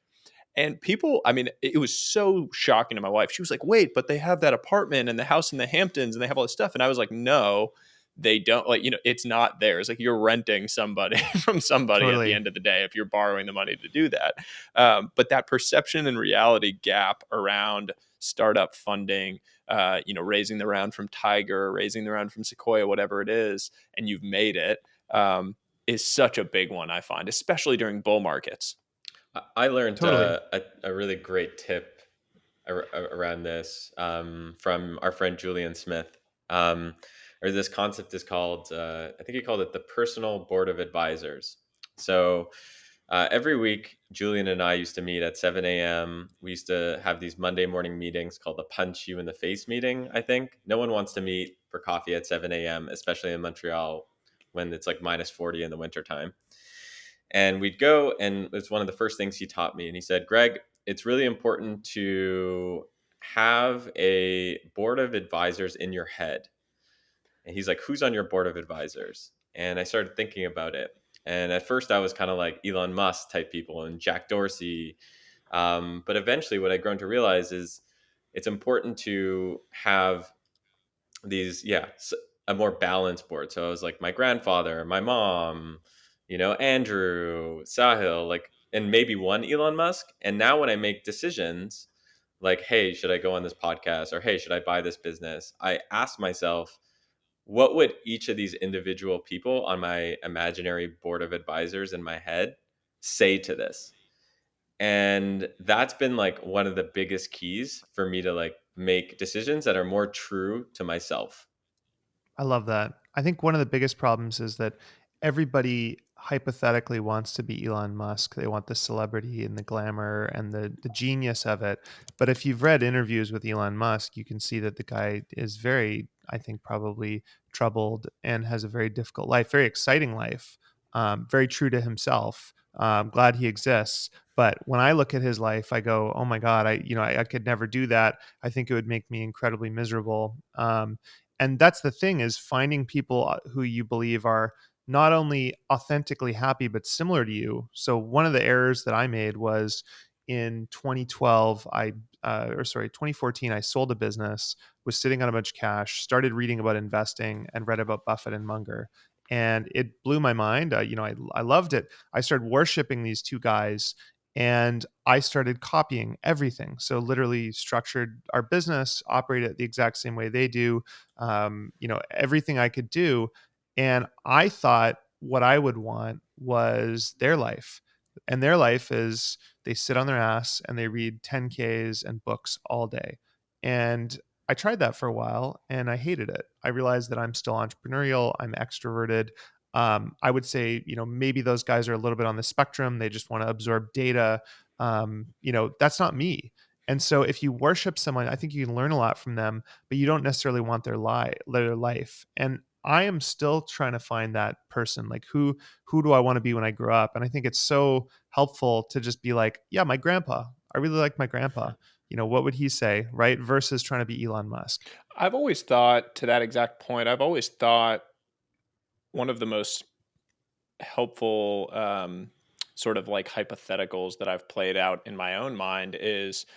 And people, I mean, it was so shocking to my wife. She was like, wait, but they have that apartment and the house in the Hamptons and they have all this stuff. And I was like, no, they don't. Like, it's not theirs. Like you're renting somebody from somebody at the Totally. end of the day if you're borrowing the money to do that. But that perception and reality gap around startup funding, raising the round from Tiger, raising the round from Sequoia, whatever it is, and you've made it, is such a big one, I find, especially during bull markets. I learned Totally. a really great tip around this from our friend Julian Smith. Or this concept is called, I think he called it the personal board of advisors. So every week, Julian and I used to meet at 7 a.m. We used to have these Monday morning meetings called the punch you in the face meeting, I think. No one wants to meet for coffee at 7 a.m., especially in Montreal when it's like minus 40 in the wintertime. And we'd go, and it's one of the first things he taught me. And he said, Greg, it's really important to have a board of advisors in your head. And he's like, who's on your board of advisors? And I started thinking about it. And at first I was kind of like Elon Musk type people and Jack Dorsey. But eventually what I've grown to realize is it's important to have these, a more balanced board. So I was like my grandfather, my mom, Andrew, Sahil, like, and maybe one Elon Musk. And now when I make decisions like, hey, should I go on this podcast, or hey, should I buy this business? I ask myself, what would each of these individual people on my imaginary board of advisors in my head say to this? And that's been like one of the biggest keys for me to like make decisions that are more true to myself. I love that. I think one of the biggest problems is that everybody hypothetically wants to be Elon Musk. They want the celebrity and the glamour and the genius of it. But if you've read interviews with Elon Musk, you can see that the guy is very, I think, probably troubled and has a very difficult life, very exciting life, very true to himself. Glad he exists. But when I look at his life, I go, "Oh my God, I could never do that. I think it would make me incredibly miserable." And that's the thing, is finding people who you believe are not only authentically happy but similar to you. So one of the errors that I made was in 2012, 2014, I sold a business, was sitting on a bunch of cash, started reading about investing, and read about Buffett and Munger, and it blew my mind. I loved it. I started worshiping these two guys, and I started copying everything. So literally structured our business, operated the exact same way they do, everything I could do. And I thought what I would want was their life. And their life is they sit on their ass and they read 10Ks and books all day. And I tried that for a while and I hated it. I realized that I'm still entrepreneurial, I'm extroverted. I would say, maybe those guys are a little bit on the spectrum. They just want to absorb data. That's not me. And so if you worship someone, I think you can learn a lot from them, but you don't necessarily want their life. And I am still trying to find that person. Like who do I want to be when I grow up? And I think it's so helpful to just be like, yeah, my grandpa. I really like my grandpa. What would he say, right? Versus trying to be Elon Musk. I've always thought, to that exact point, I've always thought one of the most helpful sort of like hypotheticals that I've played out in my own mind is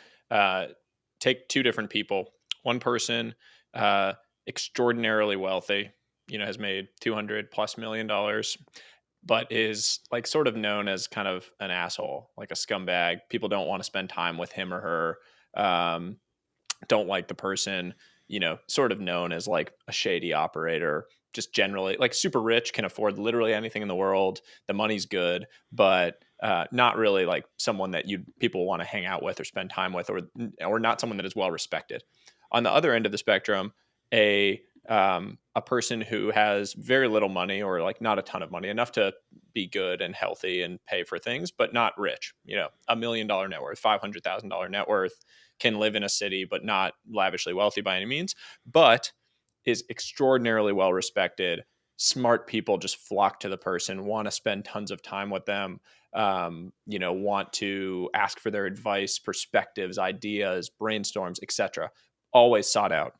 take two different people. One person, extraordinarily wealthy, has made $200+ million, but is like sort of known as kind of an asshole, like a scumbag. People don't want to spend time with him or her. Don't like the person, sort of known as like a shady operator, just generally like super rich, can afford literally anything in the world. The money's good, but not really like someone that people want to hang out with or spend time with, or not someone that is well respected. On the other end of the spectrum, a person who has very little money, or like not a ton of money, enough to be good and healthy and pay for things, but not rich. $1 million net worth, $500,000 net worth, can live in a city, but not lavishly wealthy by any means, but is extraordinarily well respected. Smart people just flock to the person, want to spend tons of time with them, want to ask for their advice, perspectives, ideas, brainstorms, etc. Always sought out.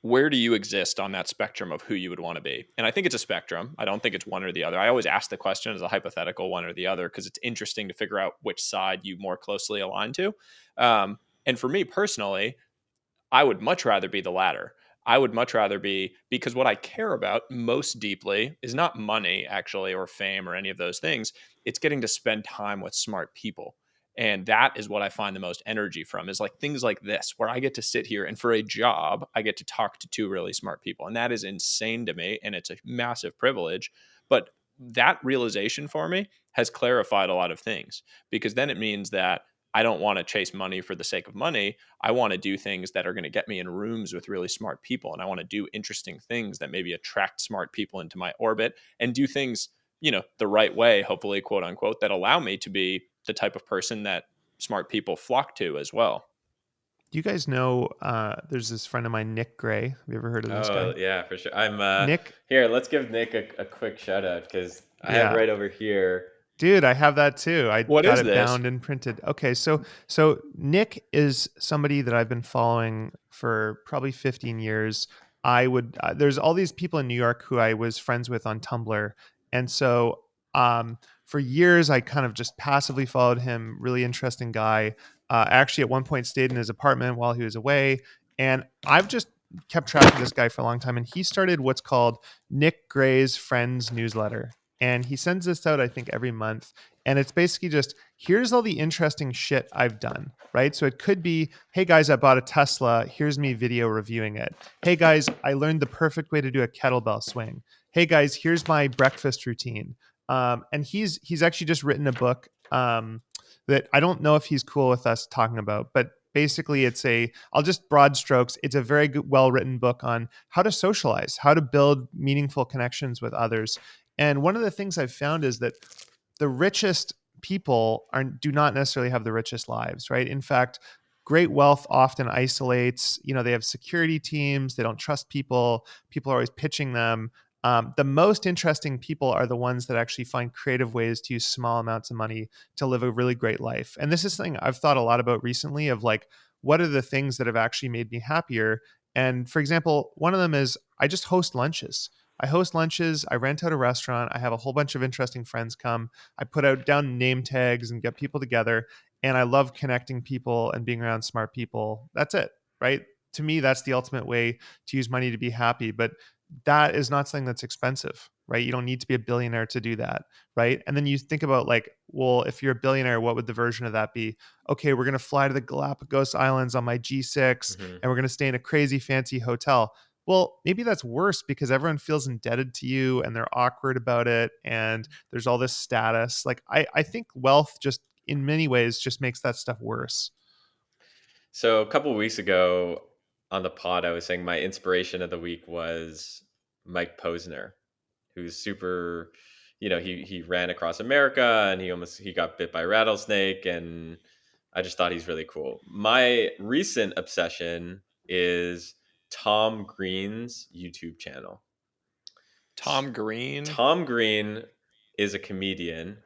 Where do you exist on that spectrum of who you would want to be? And I think it's a spectrum. I don't think it's one or the other. I always ask the question as a hypothetical one or the other, because it's interesting to figure out which side you more closely align to. And for me personally, I would much rather be the latter. I would much rather be, because what I care about most deeply is not money, actually, or fame or any of those things. It's getting to spend time with smart people. And that is what I find the most energy from, is like things like this, where I get to sit here and for a job, I get to talk to two really smart people. And that is insane to me. And it's a massive privilege. But that realization for me has clarified a lot of things, because then it means that I don't want to chase money for the sake of money. I want to do things that are going to get me in rooms with really smart people. And I want to do interesting things that maybe attract smart people into my orbit, and do things, the right way, hopefully, quote unquote, that allow me to be the type of person that smart people flock to as well. Do you guys know, there's this friend of mine, Nick Gray. Have you ever heard of this guy? Oh yeah, for sure. I'm Nick? here. Let's give Nick a quick shout out, because I have Yeah. right over here. Dude, I have that too. I What got is it this? bound and printed. Okay, so Nick is somebody that I've been following for probably 15 years. There's all these people in New York who I was friends with on Tumblr, and so for years I kind of just passively followed him. Really interesting guy. I actually at one point stayed in his apartment while he was away, and I've just kept track of this guy for a long time, and he started what's called Nick Gray's Friends newsletter. And he sends this out, I think, every month. And it's basically just, here's all the interesting shit I've done, right? So it could be, hey guys, I bought a Tesla. Here's me video reviewing it. Hey guys, I learned the perfect way to do a kettlebell swing. Hey guys, here's my breakfast routine. And he's actually just written a book that I don't know if he's cool with us talking about, but basically I'll just broad strokes, it's a very good, well written book on how to socialize, how to build meaningful connections with others. And one of the things I've found is that the richest people do not necessarily have the richest lives, right? In fact, great wealth often isolates. They have security teams, they don't trust people, people are always pitching them. The most interesting people are the ones that actually find creative ways to use small amounts of money to live a really great life. And this is something I've thought a lot about recently, of like, what are the things that have actually made me happier? And for example, one of them is I just host lunches. I host lunches, I rent out a restaurant, I have a whole bunch of interesting friends come. I put out down name tags and get people together. And I love connecting people and being around smart people. That's it, right? To me, that's the ultimate way to use money to be happy. But that is not something that's expensive, right? You don't need to be a billionaire to do that, right? And then you think about like, well, if you're a billionaire, what would the version of that be? Okay, we're going to fly to the Galapagos Islands on my G6 Mm-hmm. and we're going to stay in a crazy fancy hotel. Well, maybe that's worse because everyone feels indebted to you and they're awkward about it. And there's all this status. Like, I think wealth just in many ways just makes that stuff worse. So a couple of weeks ago on the pod, I was saying my inspiration of the week was Mike Posner, who's super, he ran across America and he got bit by a rattlesnake, and I just thought he's really cool. My recent obsession is Tom Green's YouTube channel. Tom Green. Tom Green is a comedian,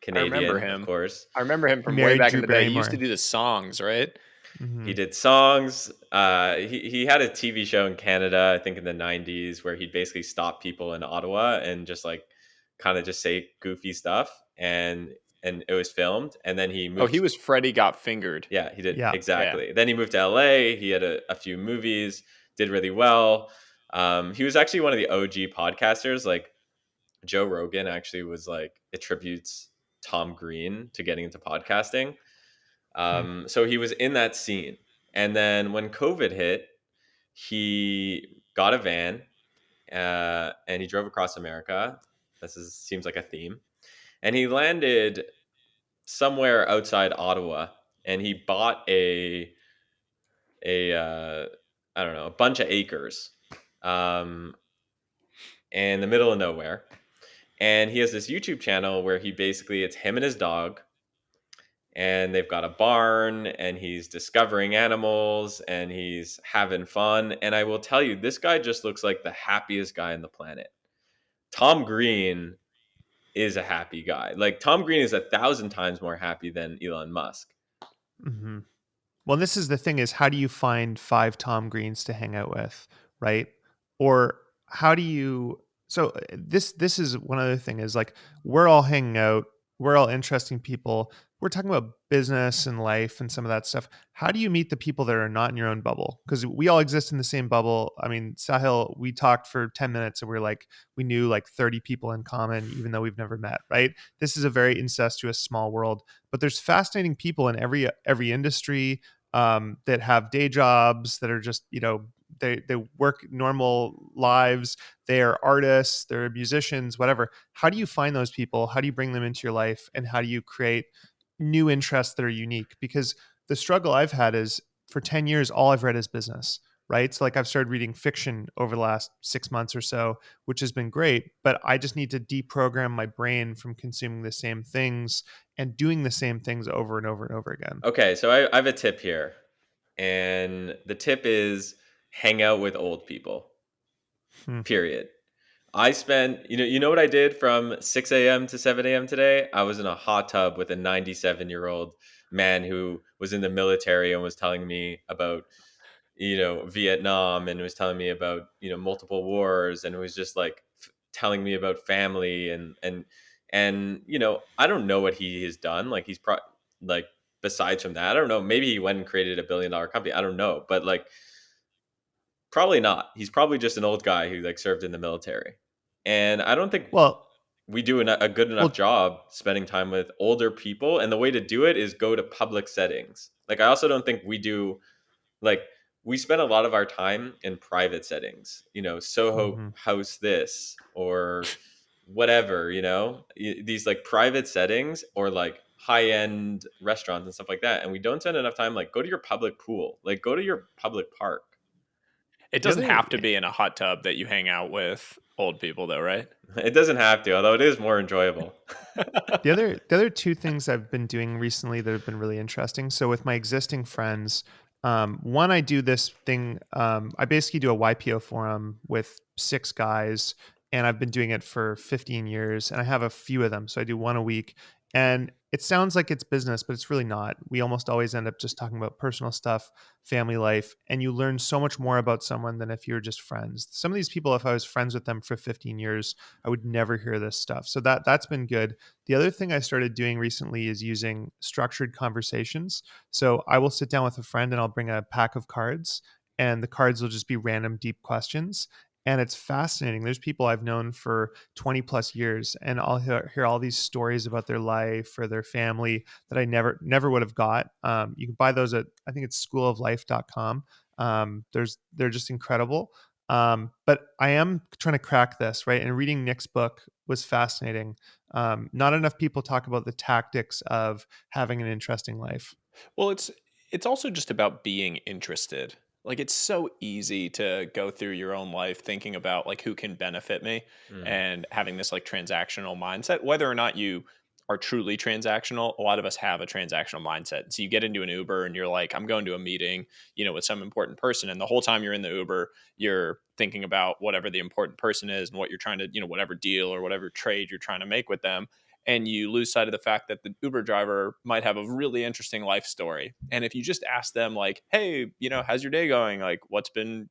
Canadian, I remember him. of course. I remember him from way married back Drew in the day. He Barrymore. used to do the songs, right? Mhm. He did songs. He had a TV show in Canada, I think in the 90s, where he'd basically stop people in Ottawa and just like kind of just say goofy stuff, and it was filmed. And then he moved. Oh, he was Freddie Got Fingered. Yeah, he did. Yeah. Exactly. Then he moved to LA. He had a few movies, did really well. He was actually one of the OG podcasters. Like Joe Rogan actually was like attributes Tom Green to getting into podcasting. So he was in that scene. And then when COVID hit, he got a van and he drove across America. Seems like a theme. And he landed somewhere outside Ottawa, and he bought I don't know, a bunch of acres in the middle of nowhere. And he has this YouTube channel where it's him and his dog, and they've got a barn, and he's discovering animals and he's having fun. And I will tell you, this guy just looks like the happiest guy on the planet. Tom Green is a happy guy. Like Tom Green is 1,000 times more happy than Elon Musk. Mm-hmm. Well, this is the thing: is how do you find 5 Tom Greens to hang out with, right? Or how do you? So this is one other thing: is like we're all hanging out, we're all interesting people. We're talking about business and life and some of that stuff. How do you meet the people that are not in your own bubble? Because we all exist in the same bubble. I mean, Sahil, we talked for 10 minutes and we knew like 30 people in common, even though we've never met, right? This is a very incestuous small world, but there's fascinating people in every industry that have day jobs that are just, they work normal lives. They are artists, they're musicians, whatever. How do you find those people? How do you bring them into your life? And how do you create new interests that are unique? Because the struggle I've had is for 10 years, all I've read is business, right? So like I've started reading fiction over the last 6 months or so, which has been great, but I just need to deprogram my brain from consuming the same things and doing the same things over and over and over again. Okay, so I have a tip here. And the tip is hang out with old people. Period. I spent, you know what I did from 6 a.m. to 7 a.m. today? I was in a hot tub with a 97-year-old man who was in the military and was telling me about, Vietnam, and was telling me about, multiple wars, and was just like telling me about family and I don't know what he has done. Like he's like besides from that, I don't know, maybe he went and created $1 billion company. I don't know, but like Probably not. He's probably just an old guy who like served in the military. And I don't think Well, we do a good enough well, job spending time with older people. And the way to do it is go to public settings. Like, I also don't think we do, like, we spend a lot of our time in private settings, Soho mhm. House this or whatever, these like private settings or like high end restaurants and stuff like that. And we don't spend enough time, like, go to your public pool, like, go to your public park. It The doesn't other have to be in a hot tub that you hang out with old people, though, right? It doesn't have to, although it is more enjoyable. the other two things I've been doing recently that have been really interesting. So with my existing friends, one, I do this thing. I basically do a YPO forum with 6 guys, and I've been doing it for 15 years, and I have a few of them. So I do one a week, and it sounds like it's business, but it's really not. We almost always end up just talking about personal stuff, family life, and you learn so much more about someone than if you're just friends. Some of these people, if I was friends with them for 15 years, I would never hear this stuff. So that's been good. The other thing I started doing recently is using structured conversations. So I will sit down with a friend and I'll bring a pack of cards, and the cards will just be random deep questions. And it's fascinating. There's people I've known for 20 plus years, and I'll hear all these stories about their life or their family that I never would have got. You can buy those at, I think it's schooloflife.com. They're just incredible. But I am trying to crack this, right? And reading Nick's book was fascinating. Not enough people talk about the tactics of having an interesting life. Well, it's also just about being interested. Like it's so easy to go through your own life thinking about like who can benefit me Mm. and having this like transactional mindset. Whether or not you are truly transactional, a lot of us have a transactional mindset. So you get into an Uber and you're like, I'm going to a meeting, with some important person. And the whole time you're in the Uber, you're thinking about whatever the important person is and what you're trying to, whatever deal or whatever trade you're trying to make with them, and you lose sight of the fact that the Uber driver might have a really interesting life story. And if you just ask them like, hey, how's your day going? Like what's been,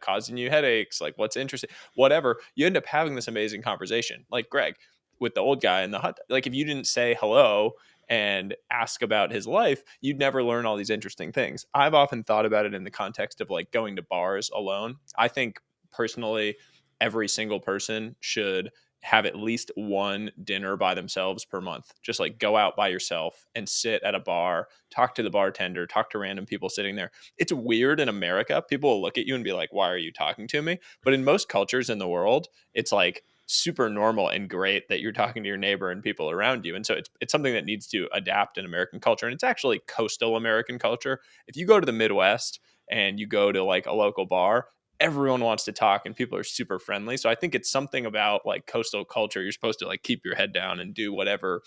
causing you headaches? Like what's interesting? Whatever, you end up having this amazing conversation. Like Greg with the old guy in the hut. Like if you didn't say hello and ask about his life, you'd never learn all these interesting things. I've often thought about it in the context of like going to bars alone. I think personally, every single person should have at least one dinner by themselves per month. Just like go out by yourself and sit at a bar, talk to the bartender, talk to random people sitting there. It's weird in America. People will look at you and be like, why are you talking to me? But in most cultures in the world, it's like super normal and great that you're talking to your neighbor and people around you. And so it's something that needs to adapt in American culture. And it's actually coastal American culture. If you go to the Midwest and you go to like a local bar, everyone wants to talk and people are super friendly. So I think it's something about like coastal culture. You're supposed to like keep your head down and do whatever,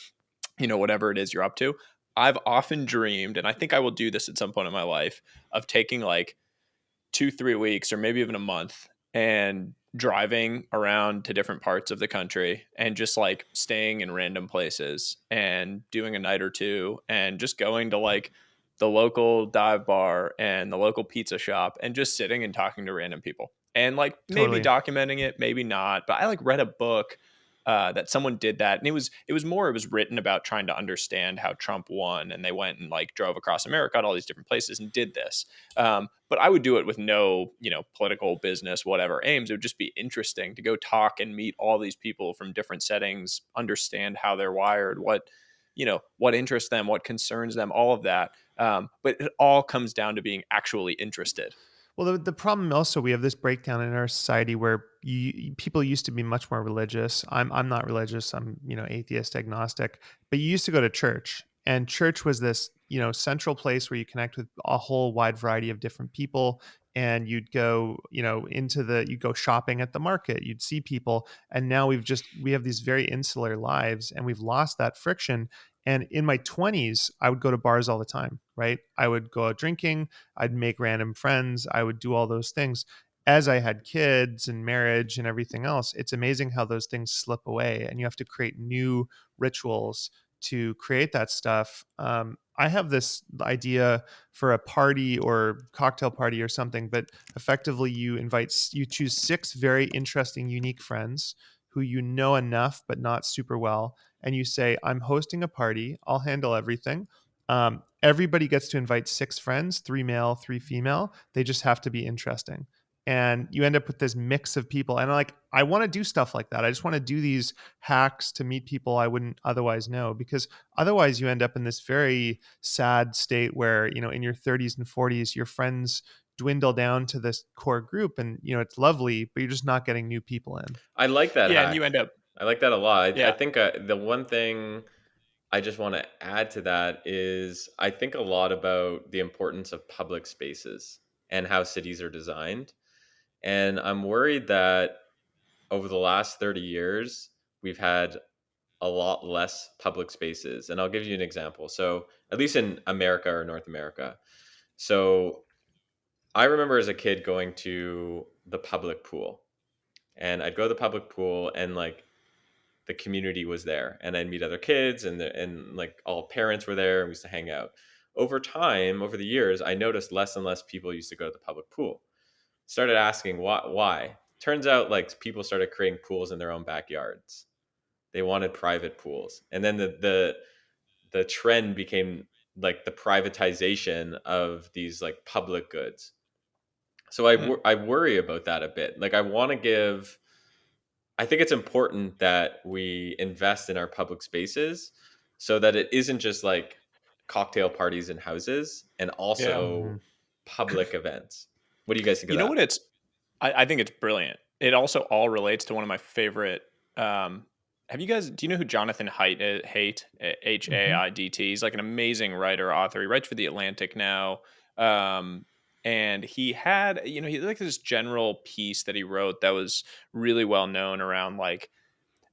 whatever it is you're up to. I've often dreamed, and I think I will do this at some point in my life, of taking like 2-3 weeks or maybe even a month and driving around to different parts of the country and just like staying in random places and doing a night or two and just going to like the local dive bar and the local pizza shop and just sitting and talking to random people and like maybe Totally. documenting it, maybe not. But I like read a book that someone did that, and it was written about trying to understand how Trump won, and they went and like drove across America to all these different places and did this. But I would do it with no, political business, whatever aims. It would just be interesting to go talk and meet all these people from different settings, understand how they're wired, what interests them, what concerns them, all of that. But it all comes down to being actually interested. Well, the problem also, we have this breakdown in our society where people used to be much more religious. I'm not religious. I'm atheist, agnostic. But you used to go to church, and church was this central place where you connect with a whole wide variety of different people. And you'd go you'd go shopping at the market. You'd see people, and now we have these very insular lives, and we've lost that friction. And in my 20s, I would go to bars all the time, right? I would go out drinking. I'd make random friends. I would do all those things. As I had kids and marriage and everything else, it's amazing how those things slip away, and you have to create new rituals to create that stuff. I have this idea for a party or cocktail party or something, but effectively you choose 6 very interesting, unique friends who you know enough but not super well, and you say, I'm hosting a party. I'll handle everything. Everybody gets to invite 6 friends, 3 male, 3 female. They just have to be interesting. and you end up with this mix of people. And like, I want to do stuff like that. I just want to do these hacks to meet people I wouldn't otherwise know, because otherwise you end up in this very sad state where, in your 30s and 40s, your friends dwindle down to this core group, and it's lovely, but you're just not getting new people in. I like that Yeah, and you hack. end up I like that a lot. I yeah. think the one thing I just want to add to that is I think a lot about the importance of public spaces and how cities are designed. And I'm worried that over the last 30 years, we've had a lot less public spaces. And I'll give you an example. So, at least in America or North America. So, I remember as a kid going to the public pool, and I'd go to the public pool, and like the community was there, and I'd meet other kids, and like all parents were there, and we used to hang out. Over time, over the years, I noticed less and less people used to go to the public pool. Started asking why. Turns out like people started creating pools in their own backyards. They wanted private pools. And then the trend became like the privatization of these like public goods. So Mm, I worry about that a bit. Like I think it's important that we invest in our public spaces so that it isn't just like cocktail parties in houses, and yeah. Hmm. also public events. What do you guys think of You know that? what I think it's brilliant. It also all relates to one of my favorite. Have you guys? Do you know who Jonathan Haidt? Hmm. Haidt. He's like an amazing writer, author. He writes for the Atlantic now. Um, and he had, he like this general piece that he wrote that was really well known around like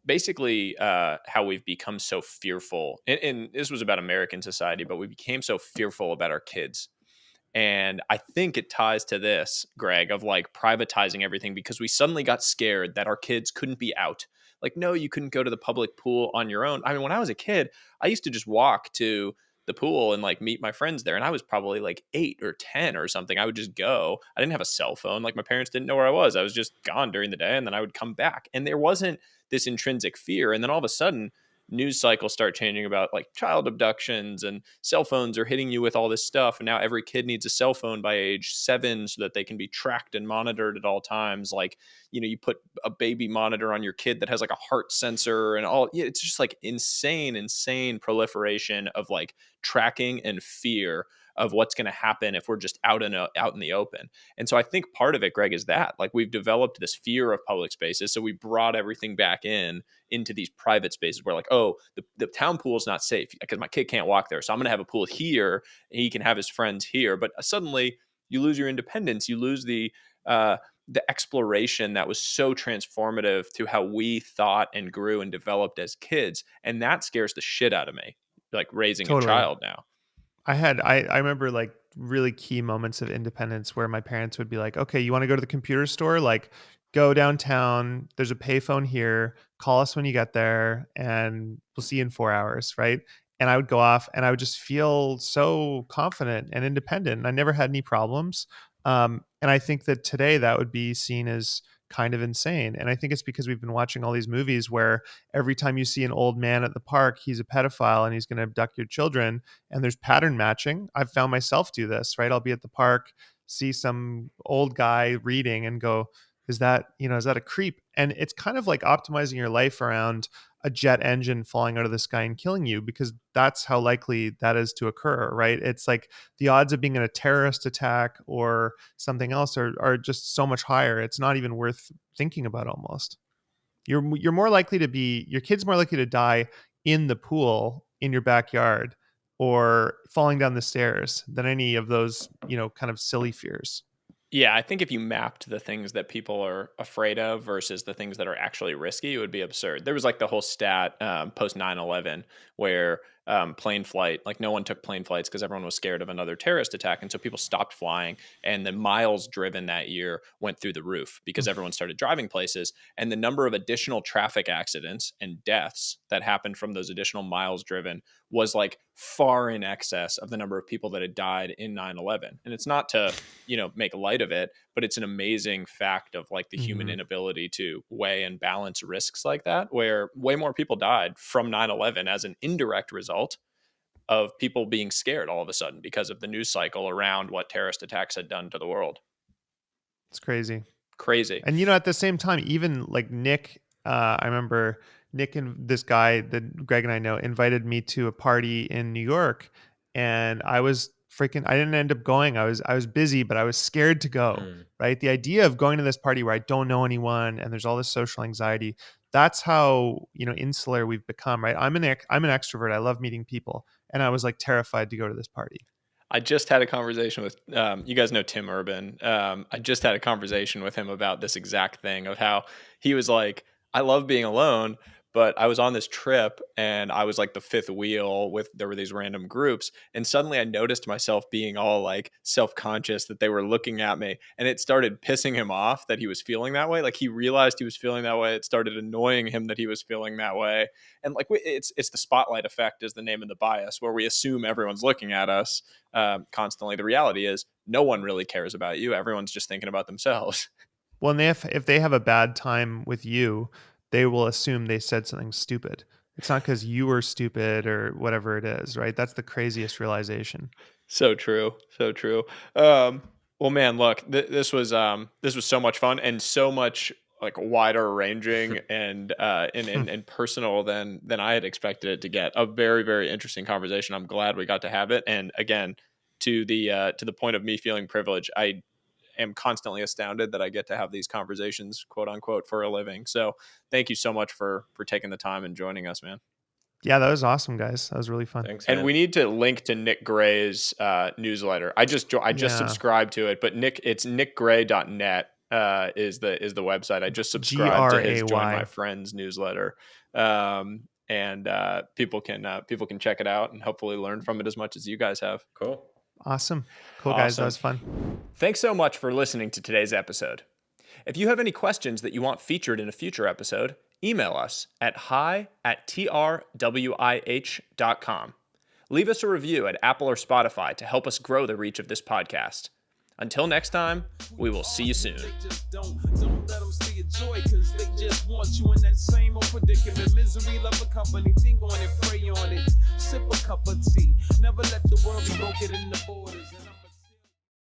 basically how we've become so fearful. And this was about American society, but we became so fearful about our kids, and I think it ties to this, Greg, of like privatizing everything because we suddenly got scared that our kids couldn't be out. Like, no, you couldn't go to the public pool on your own. I mean, when I was a kid, I used to just walk to the pool and like meet my friends there. And I was probably like 8 or 10 or something. I would just go. I didn't have a cell phone. Like, my parents didn't know where I was. I was just gone during the day, and then I would come back. And there wasn't this intrinsic fear. And then all of a sudden, news cycles start changing about like child abductions, and cell phones are hitting you with all this stuff, and now every kid needs a cell phone by age 7 so that they can be tracked and monitored at all times. Like, you put a baby monitor on your kid that has like a heart sensor and all. Yeah, it's just like insane proliferation of like tracking and fear of what's going to happen if we're just out in the open. And so I think part of it, Greg, is that like we've developed this fear of public spaces, so we brought everything back into these private spaces where like, oh, the town pool is not safe because my kid can't walk there, so I'm going to have a pool here and he can have his friends here. But suddenly you lose your independence, you lose the exploration that was so transformative to how we thought and grew and developed as kids, and that scares the shit out of me, like raising a Totally. child now. I remember like really key moments of independence where my parents would be like, "Okay, you want to go to the computer store? Like, go downtown. There's a payphone here. Call us when you get there, and we'll see you in 4 hours." Right? And I would go off, and I would just feel so confident and independent. And I never had any problems. And I think that today that would be seen as kind of insane. And I think it's because we've been watching all these movies where every time you see an old man at the park, he's a pedophile and he's going to abduct your children, and there's pattern matching. I've found myself do this, right? I'll be at the park, see some old guy reading and go, is that a creep? And it's kind of like optimizing your life around a jet engine falling out of the sky and killing you, because that's how likely that is to occur, right? It's like the odds of being in a terrorist attack or something else are just so much higher. It's not even worth thinking about almost. You're more likely to be your kid's more likely to die in the pool in your backyard or falling down the stairs than any of those, kind of silly fears. Yeah, I think if you mapped the things that people are afraid of versus the things that are actually risky, it would be absurd. There was like the whole stat post 9/11 where plane flight, like no one took plane flights because everyone was scared of another terrorist attack. And so people stopped flying, and the miles driven that year went through the roof because everyone started driving places. And the number of additional traffic accidents and deaths that happened from those additional miles driven was like far in excess of the number of people that had died in 9/11. And it's not to make light of it, but it's an amazing fact of like the human Hmm. inability to weigh and balance risks like that, where way more people died from 9/11 as an indirect result of people being scared all of a sudden because of the news cycle around what terrorist attacks had done to the world. It's crazy. Crazy. And at the same time, even like Nick, I remember Nick and this guy that Greg and I know invited me to a party in New York, and I didn't end up going. I was busy, but I was scared to go. Mm. Right, the idea of going to this party where I don't know anyone and there's all this social anxiety. That's how insular we've become. Right, I'm an extrovert. I love meeting people, and I was like terrified to go to this party. I just had a conversation with, you guys know Tim Urban. I just had a conversation with him about this exact thing of how he was like, I love being alone, but I was on this trip and I was like the fifth wheel there were these random groups. And suddenly I noticed myself being all like self-conscious that they were looking at me, and it started pissing him off that he was feeling that way. Like he realized he was feeling that way. It started annoying him that he was feeling that way. And like, it's the spotlight effect is the name of the bias, where we assume everyone's looking at us constantly. The reality is no one really cares about you. Everyone's just thinking about themselves. Well, and if they have a bad time with you, they will assume they said something stupid. It's not because you were stupid or whatever it is, right? That's the craziest realization. So true. So true. Well, man, look, this was so much fun and so much like wider ranging and personal than I had expected it to get. A very, very interesting conversation. I'm glad we got to have it. And again, to the point of me feeling privileged, I am constantly astounded that I get to have these conversations, quote unquote, for a living. So thank you so much for taking the time and joining us, man. Yeah, that was awesome, guys. That was really fun. Thanks, man. And we need to link to Nick Gray's newsletter. I just subscribed to it, but it's nickgray.net is the website. I just subscribed to his Join My Friends newsletter. And people can check it out and hopefully learn from it as much as you guys have. Cool. Awesome. Cool, guys. That was fun. Thanks so much for listening to today's episode. If you have any questions that you want featured in a future episode, email us at hi@trwih.com. Leave us a review at Apple or Spotify to help us grow the reach of this podcast. Until next time, we will see you soon. Don't let them see your joy, cause they just want you in that same old predicament. Misery, love a company, think on it, pray on it. Sip a cup of tea. Never let the world be broken in the borders.